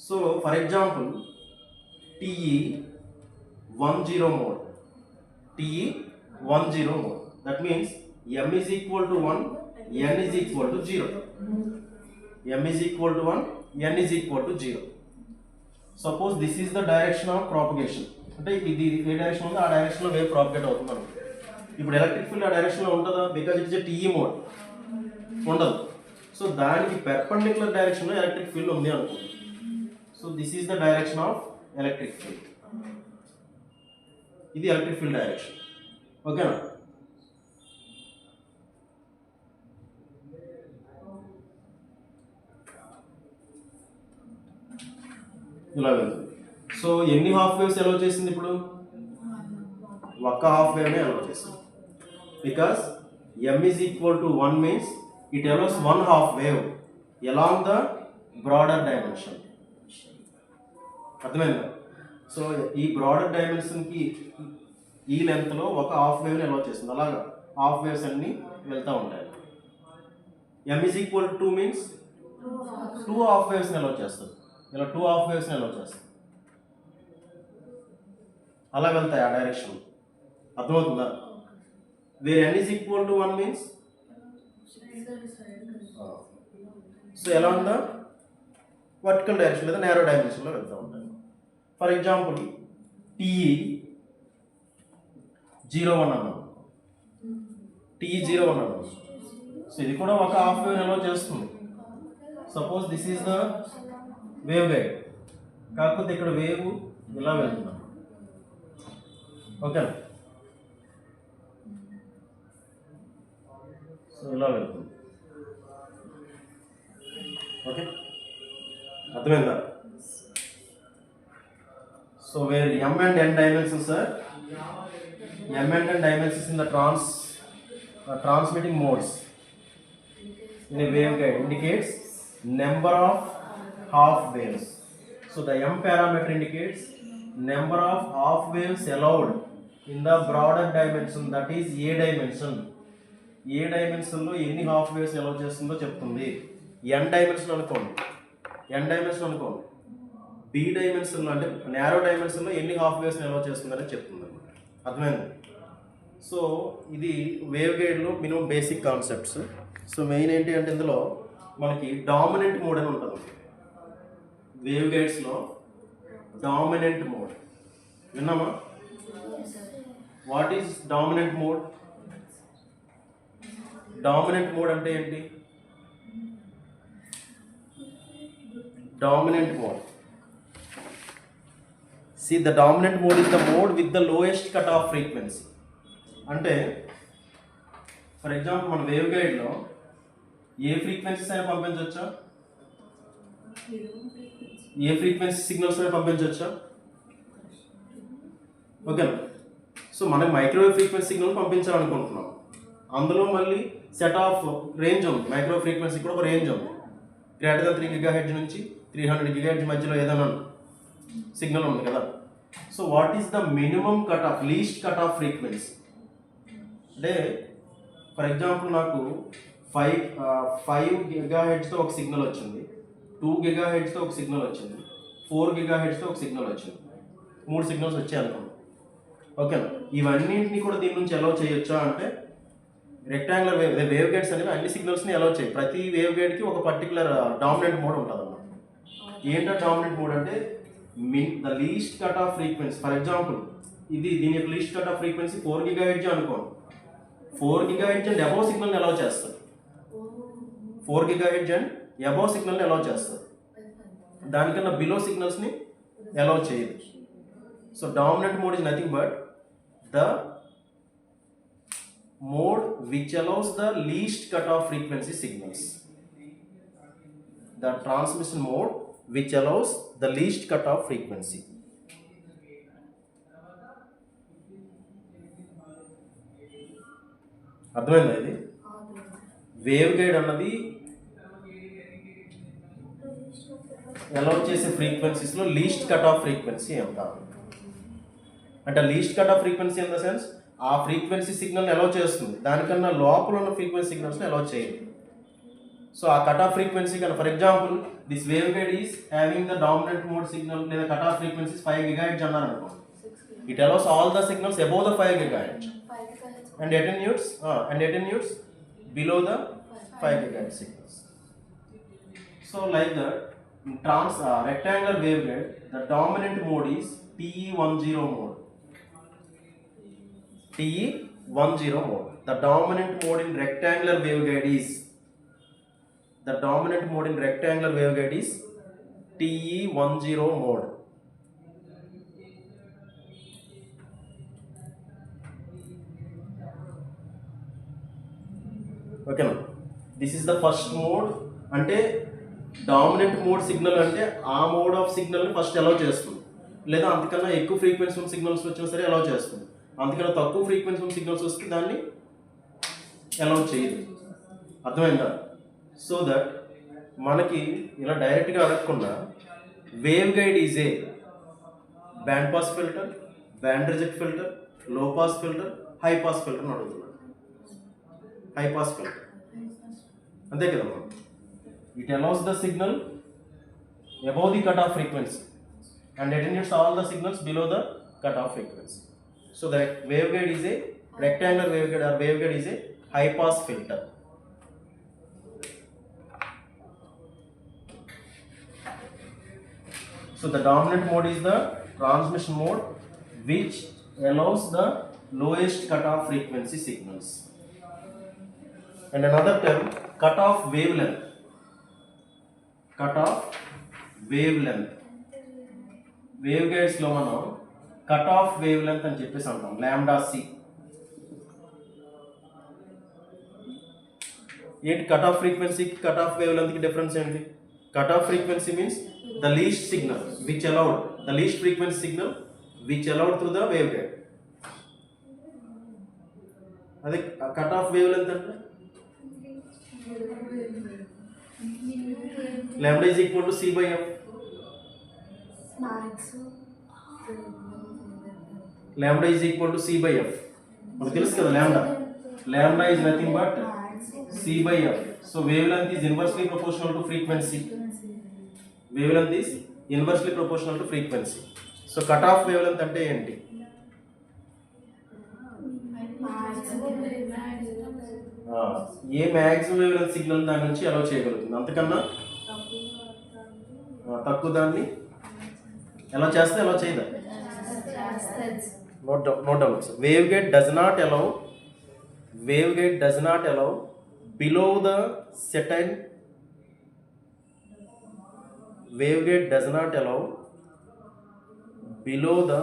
So for example TE10 mode, TE10 mode, that means M is equal to 1, N is equal to 0. M is equal to 1, N is equal to 0. Suppose this is the direction of propagation. అంటే ఇది ఏ డైరెక్షన్ ఉందో ఆ డైరెక్షన్లో వేవ్ ప్రాపగేట్ అవుతుంది అనుకో. ఇప్పుడు ఎలక్ట్రిక్ ఫీల్డ్ ఆ డైరెక్షన్లో ఉంటుందా? Because it's a TE mode, ఉండదు. సో దానికి పెర్పెండిక్యులర్ డైరెక్షన్లో ఎలక్ట్రిక్ ఫీల్డ్ ఉంది అనుకో. So this is the direction of electric field. ఇది ఎలక్ట్రిక్ ఫీల్డ్ డైరెక్షన్. ఓకేనా? ఇలా వెళ్తుంది. సో ఎన్ని హాఫ్ వేవ్స్ అలౌ చేసింది? ఇప్పుడు ఒక్క హాఫ్ వేవ్నే అలౌ చేసింది. Because m is equal to 1 means it allows one half wave along the broader dimension. అర్థమైందా? సో ఈ బ్రాడర్ డైమెన్షన్కి ఈ లెంత్లో ఒక హాఫ్ వేవ్ని అలౌ చేస్తుంది. అలాగా హాఫ్ వేవ్స్ అన్నీ వెళ్తూ ఉంటాయి. m is equal to 2 means 2 half వేవ్స్ని allow చేస్తుంది. ఇలా 2 హాఫ్ వేవ్స్ని అలౌ చేస్తుంది. అలా వెళ్తాయి ఆ డైరెక్షన్. అర్థమవుతుందా? Where n is equal to 1 means so ఎలా ఉందా? వర్టికల్ డైరెక్షన్ లేదా నేరో డైమెన్షన్లో వెళ్తూ ఉంటాయి. ఫర్ ఎగ్జాంపుల్ TE 01 అన్నాం, TE 01 అన్నాం. సో ఇది కూడా ఒక హాఫ్ వేవ్ అలౌ చేస్తుంది. Suppose this is the wave guide, కాకపోతే ఇక్కడ వేవ్ ఇలా వెళ్తున్నాం. ఓకే, సో ఇలా వెళ్తుంది. ఓకే, అర్థమైందా? So where m and n dimensions are m and n dimensions in the transmitting modes in a waveguide indicates number of half waves. So the m parameter indicates number of half waves allowed in the broader dimension, that is a dimension. ఏ డైమెన్షన్లో ఎన్ని హాఫ్ వేవ్స్ అలౌ చేస్తుందో చెప్తుంది. n డైమెన్షన్ అనుకోండి, బి డైమెన్షన్లో అంటే నేరో డైమెన్షన్లో ఎన్ని హాఫ్ వేవ్స్ని అలౌ చేస్తుందని చెప్తుంది అనమాట. అర్థమైంది? సో ఇది వేవ్ గైడ్లో minimum basic concepts. So main ఏంటి అంటే ఇందులో మనకి డామినెంట్ మోడ్ అని ఉంటుంది. వేవ్ గైడ్స్లో డామినెంట్ మోడ్ విన్నామా? What is dominant mode? Dominant mode అంటే ఏంటి? Dominant mode, see the dominant mode is the mode with the lowest cutoff frequency. అంటే ఫర్ ఎగ్జాంపుల్ మన వేవ్ గైడ్లో ఏ ఫ్రీక్వెన్సీస్ అయినా పంపించవచ్చా? ఏ ఫ్రీక్వెన్సీ సిగ్నల్స్ అయినా పంపించవచ్చా? ఓకేనా? సో మనకి మైక్రోవేవ్ ఫ్రీక్వెన్సీ సిగ్నల్ పంపించాలనుకుంటున్నాం. అందులో మళ్ళీ సెట్ ఆఫ్ రేంజ్ ఉంది. మైక్రో ఫ్రీక్వెన్సీ కూడా ఒక రేంజ్ ఉంది. గ్రేటర్ దెన్ 3 GHz నుంచి 300 GHz మధ్యలో ఏదైనా సిగ్నల్ ఉంది కదా. So what is the minimum cut off, least cut off frequency? అంటే ఫర్ ఎగ్జాంపుల్ నాకు 5 GHzతో ఒక సిగ్నల్ వచ్చింది, 2 GHzతో ఒక సిగ్నల్ వచ్చింది, 4 GHzతో ఒక సిగ్నల్ వచ్చింది. 3 సిగ్నల్స్ వచ్చాయి అనుకోండి. ఓకేనా? ఇవన్నింటినీ కూడా దీని నుంచి అలౌ చేయొచ్చా అంటే రెక్టాంగులర్ వేవ్ గైడ్స్ అనేవి అన్ని సిగ్నల్స్ని అలౌ చేయి. ప్రతి వేవ్ గైడ్కి ఒక పర్టికులర్ డామినెంట్ మోడ్ ఉంటుంది అన్నమాట. ఏంటో డామినెంట్ మోడ్ అంటే the least cut off frequency. For example దీని యొక్క least cut off frequency 4 GHz అనుకోండి. 4 GHz అండ్ అబౌవ్ సిగ్నల్ని అలౌ చేస్తారు. 4 GHz అండ్ అబౌవ్ సిగ్నల్ని అలౌ చేస్తారు. దానికన్నా బిలో సిగ్నల్స్ని అలౌ చేయదు. So dominant mode is nothing but the mode which allows the least cutoff frequency signals. The transmission mode which allows the least cutoff frequency. అర్థమైందా? ఇది వేవ్ గైడ్ అన్నది అలౌ చేసే ఫ్రీక్వెన్సీస్లో లీస్ట్ కట్ ఆఫ్ ఫ్రీక్వెన్సీ ఎంత అంటే least cut off frequency in the sense ఆ ఫ్రీక్వెన్సీ సిగ్నల్ని అలౌ చేస్తుంది. దానికన్నా లోపల ఉన్న ఫ్రీక్వెన్సీ సిగ్నల్స్ని అలౌ చేయదు. సో ఆ కట్ ఆఫ్ ఫ్రీక్వెన్సీ కన్నా for example this wave guide is having the dominant mode signal లేదా కట్ ఆఫ్ ఫ్రీక్వెన్సీస్ 5 GHz అన్నారు అనుకోండి. It allows all the signals above the 5 GHz and attenuates below the 5 GHz signals. So like that, in rectangular waveguide, the dominant mode is TE10 mode. TE10 mode. The dominant mode in rectangular waveguide is TE10 mode. Okay, now this is the first mode. అంటే డామినెంట్ మోడ్ సిగ్నల్ అంటే ఆ మోడ్ ఆఫ్ సిగ్నల్ని ఫస్ట్ అలౌ చేస్తుంది, లేదా అంతకన్నా ఎక్కువ ఫ్రీక్వెన్సీ ఉన్న సిగ్నల్స్ వచ్చినా సరే అలౌ చేస్తుంది. అంతకన్నా తక్కువ ఫ్రీక్వెన్సీ ఉన్న సిగ్నల్స్ వస్తే దాన్ని అలౌ చేయదు. అర్థమైందా? సో దట్ మనకి ఇలా డైరెక్ట్గా అడగకుండా wave guide is a band pass filter, band reject filter, low pass filter, high pass filter అని అడుగుతున్నాడు. హై పాస్ ఫిల్టర్ అంతే కదమ్మా. It allows the signal above the cutoff frequency and attenuates all the signals below the cutoff frequency. So the waveguide is a rectangular waveguide, or waveguide is a high pass filter. So the dominant mode is the transmission mode, which allows the lowest cutoff frequency signals. And another term, cutoff wavelength. Cutoff wavelength. Waveguides లో మనం cutoff wavelength అని చెప్పేసి అంటాం, lambda c. ఏంటి cutoff frequency కి cutoff wavelength కి డిఫరెన్స్ ఏంటి? Cutoff frequency means the least signal which allowed, the least frequency signal which allowed through the waveguide. అదే cutoff wavelength అంటే lambda is equal to c by f. Lambda is equal to c by f. మనకు తెలుసు కదా lambda is nothing but c by f. So wavelength is inversely proportional to frequency. Wavelength is inversely proportional to frequency. So cutoff wavelength అంటే ఏంటి? ఏ మ్యాక్సిమం వేవ్లెంత్ సిగ్నల్ దాని నుంచి అలౌ చేయగలుగుతుంది, అంతకన్నా తక్కువ దాన్ని ఎలా చేస్తే ఎలా చేయదా? No doubts. Waveguide does not allow below the certain. Waveguide does not allow below the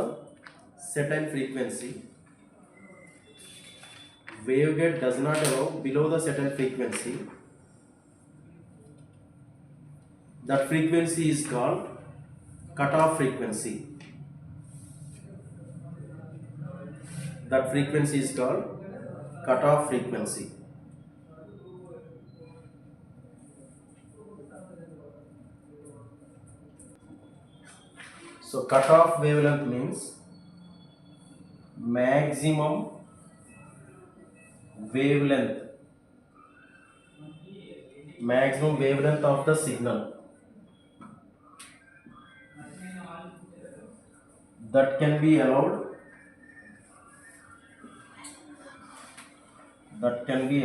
certain frequency. Waveguide does not allow below the certain frequency. That frequency is called cutoff frequency. That frequency is called cutoff frequency. So cutoff wavelength means maximum wavelength of the signal that can be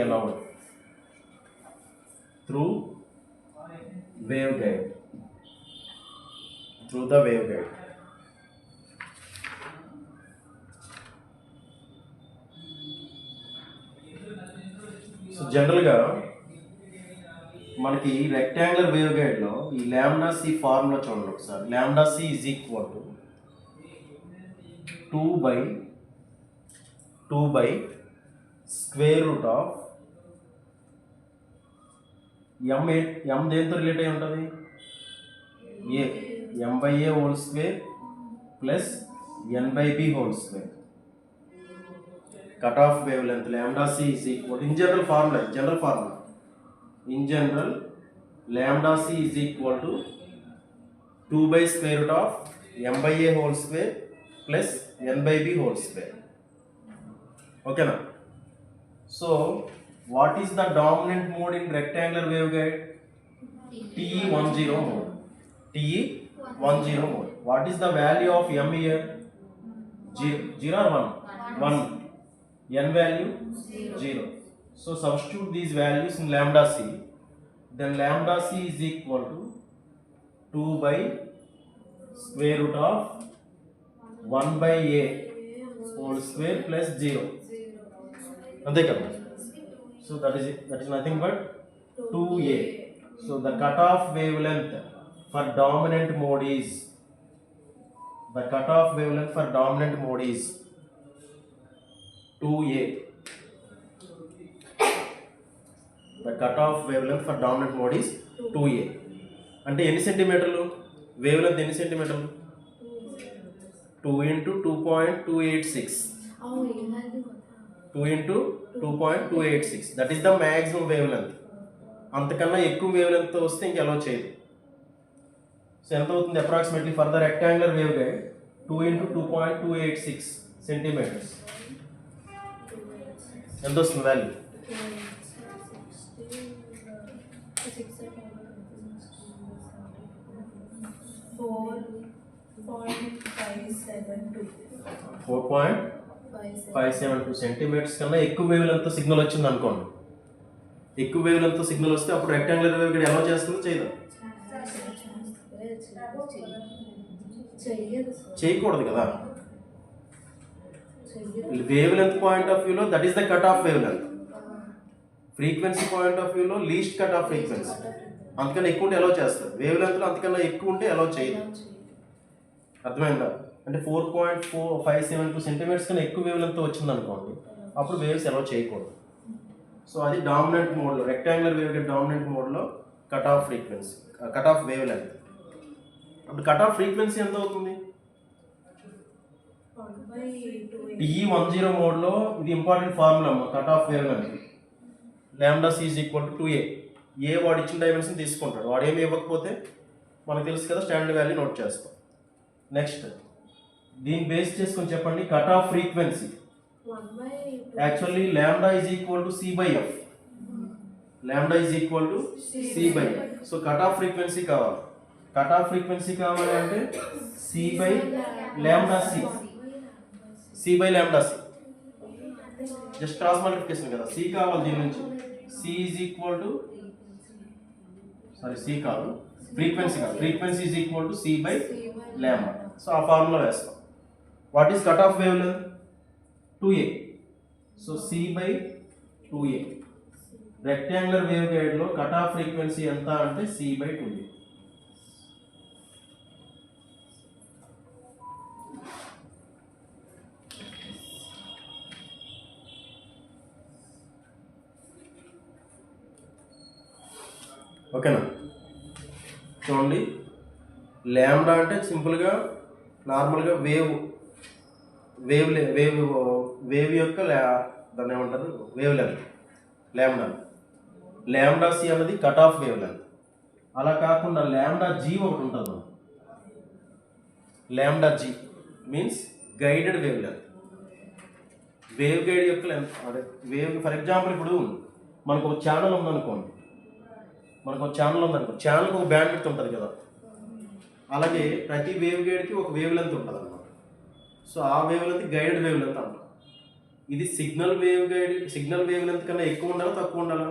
allowed through waveguide. Through the waveguide. So జనరల్గా మనకి రెక్టాంగులర్ వేవ్గైడ్లో ఈ లాంబ్డా సి ఫార్ములా చూడండి ఒకసారి. Lambda c is equal to 2 by square root of m దేంతో రిలేట్ అయి ఉంటుంది? ఏ m by a whole square plus n by b whole square. Cutoff wavelength lambda c is equal to, in general lambda c is equal to 2 by square root of m by a whole square plus n by b whole square. Okay now. So what is the dominant mode in rectangular waveguide? TE10 mode. TE10 mode. What is the value of m here? 0 or 1? 1. N value 0. So substitute these values in lambda c. Then lambda c is equal to 2 by square root of 1/a whole square plus 0 అంతే కదా. So that is nothing but 2a. So the cutoff wavelength for dominant mode is 2a. The cutoff wavelength for dominant mode is 2a. అంటే ఎన్ని సెంటీమీటర్లు వేవ్ లెంత్, ఎన్ని సెంటీమీటర్లు? 2 into 2.286. 2 into 2.286. That is the maximum wavelength. అంతకన్నా ఎక్కువ వేవ్ లెంత్ వస్తే ఇంక అలౌ చేయదు. సో ఎంత అవుతుంది approximately for the rectangular wave guide? 2 into 2.286 centimetres. ఎంత వస్తుంది వాల్యూ? 4.572 సెంటీమీటర్స్ కన్నా ఎక్కువ వేవ్ లెంత్ సిగ్నల్ వచ్చింది అనుకోండి. ఎక్కువ వేవ్ లెంత్ సిగ్నల్ వస్తే అప్పుడు రెక్టాంగులర్ వేవ్ గైడ్ ఎలా చేస్తుందో చేయదు, చేయకూడదు కదా. వేవ్ లెంత్ పాయింట్ ఆఫ్ వ్యూలో that is the cut off wave length. Frequency point of వ్యూలో లీస్ట్ కట్ ఆఫ్ ఫ్రీక్వెన్సీ. అంతకన్నా ఎక్కువ ఉంటే ఎలా చేస్తారు? వేవ్ లెంత్లో అంతకన్నా ఎక్కువ ఉంటే ఎలా చేయదు. అర్థమైందా? అంటే 4.572 సెంటీమీటర్స్ కన్నా ఎక్కువ వేవ్ లెంత్ వచ్చింది అనుకోండి, అప్పుడు వేవ్స్ ఎలా చేయకూడదు. సో అది డామినెంట్ మోడ్లో, రెక్టాంగులర్ వేవ్ గైడ్ డామినెంట్ మోడ్లో cut off frequency, cut off wave length. అప్పుడు కట్ ఆఫ్ ఫ్రీక్వెన్సీ ఎంత అవుతుంది? TE10 మోడ్లో ఇది ఇంపార్టెంట్ ఫార్ములా అమ్మ, cut off wave length λc = 2a. ఏ వాడు ఇచ్చిన డైమెన్షన్ తీసుకుంటాడు, వాడు ఏమి ఇవ్వకపోతే మనకు తెలుసు కదా, స్టాండర్డ్ వాల్యూ నోట్ చేస్తాం. నెక్స్ట్ దీన్ని బేస్ చేసుకొని చెప్పండి cut off frequency. Actually λ = c/f. λ = c/f. So cut off frequency కావాలి. కట్ ఆఫ్ ఫ్రీక్వెన్సీ కావాలి అంటే c/λc. c/λc just cross multiplication కదా. c కావాలి దీని నుంచి. c కాదు, ఫ్రీక్వెన్సీ కాదు, ఫ్రీక్వెన్సీ c/λ. సో ఆ ఫార్ములా వేస్తాం. What is cut of wave length? 2a. So c/2a. Rectangular wave గైడ్లో కట్ ఆఫ్ ఫ్రీక్వెన్సీ ఎంత అంటే c/2a. ఓకేనా? చూడండి, లాంబ్డా అంటే సింపుల్గా నార్మల్గా వేవ్ యొక్క దాన్ని ఏమంటారు, వేవ్ లెంత్ లాంబ్డా సి అన్నది కట్ ఆఫ్ వేవ్ లెంత్. అలా కాకుండా లాంబ్డా జీ ఒకటి ఉంటుంది. Lambda g means guided wavelength. Waveguide యొక్క లెంత్ అదే వేవ్. ఫర్ ఎగ్జాంపుల్ ఇప్పుడు మనకు ఒక ఛానల్ ఉందనుకోండి, ఛానల్కి ఒక బ్యాండ్ విడ్త్ ఉంటుంది కదా. అలాగే ప్రతి వేవ్ గైడ్కి ఒక వేవ్ లెంత్ ఉంటుంది అన్నమాట. సో ఆ wave length guided wave length అంటాం. ఇది సిగ్నల్ వేవ్ లెంత్ కన్నా ఎక్కువ ఉండాలా తక్కువ ఉండాలా?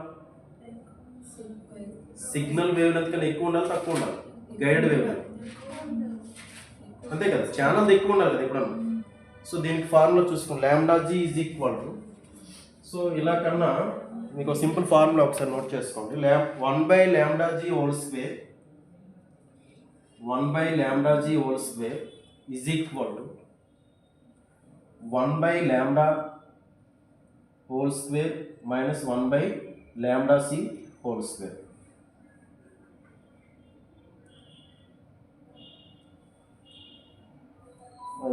సిగ్నల్ వేవ్ లెంత్ కన్నా ఎక్కువ ఉండాలి తక్కువ ఉండాలి? గైడెడ్ వేవ్ లెంత్ అంతే కదా. ఛానల్ ఎక్కువ ఉండాలి కదా ఎప్పుడన్నా. సో దీనికి ఫార్ములా చూసుకోండి, λg = సో ఇలా కన్నా మీకు సింపుల్ ఫార్ములా ఒకసారి నోట్ చేసుకోండి. 1/λg whole square 1/λg whole square = 1/λ whole square minus 1/λc whole square.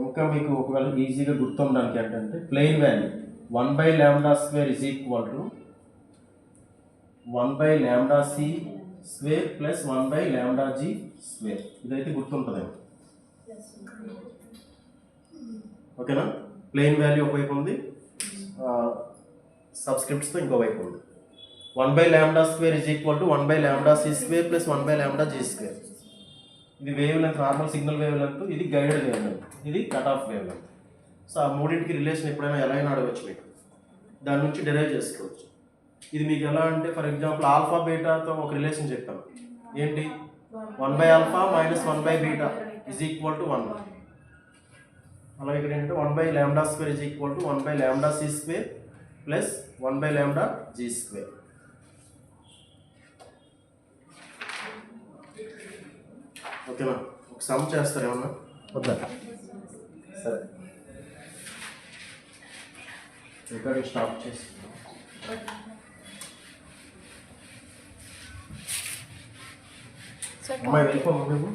ఇంకా మీకు ఒకవేళ ఈజీగా గుర్తుండడానికి ఏంటంటే plain value 1/λ² = 1/λc² plus 1/λg². ఇదైతే గుర్తుంటుంది. ఓకేనా? ప్లెయిన్ వాల్యూ ఒకవైపు ఉంది, సబ్స్క్రిప్ట్స్తో ఇంకో వైపు ఉంది. 1/λ² = 1/λc² ప్లస్ 1/λg². ఇది wave length, normal signal wave length. ఇది గైడెడ్ వేవ్ లెంత్, ఇది cut off wave length. So ఆ మూడింటికి రిలేషన్ ఎప్పుడైనా ఎలా అయినా అడగచ్చు, మీకు దాని నుంచి డెరైవ్ చేసుకోవచ్చు. ఇది మీకు ఎలా అంటే ఫర్ ఎగ్జాంపుల్ ఆల్ఫా బీటాతో ఒక రిలేషన్ చెప్పాను. ఏంటి? 1/α - 1/β = 1. అలాగే ఇక్కడ ఏంటంటే 1 by lambda square is equal to 1 by lambda c square plus 1 by lambda g square. ఓకేనా? ఒక సమ్ చేస్తారు ఏమన్నా వద్దా? సరే రికార్డింగ్ స్టాప్ చేసి అమ్మాయి వెళ్ళిపోమ్మా మేము.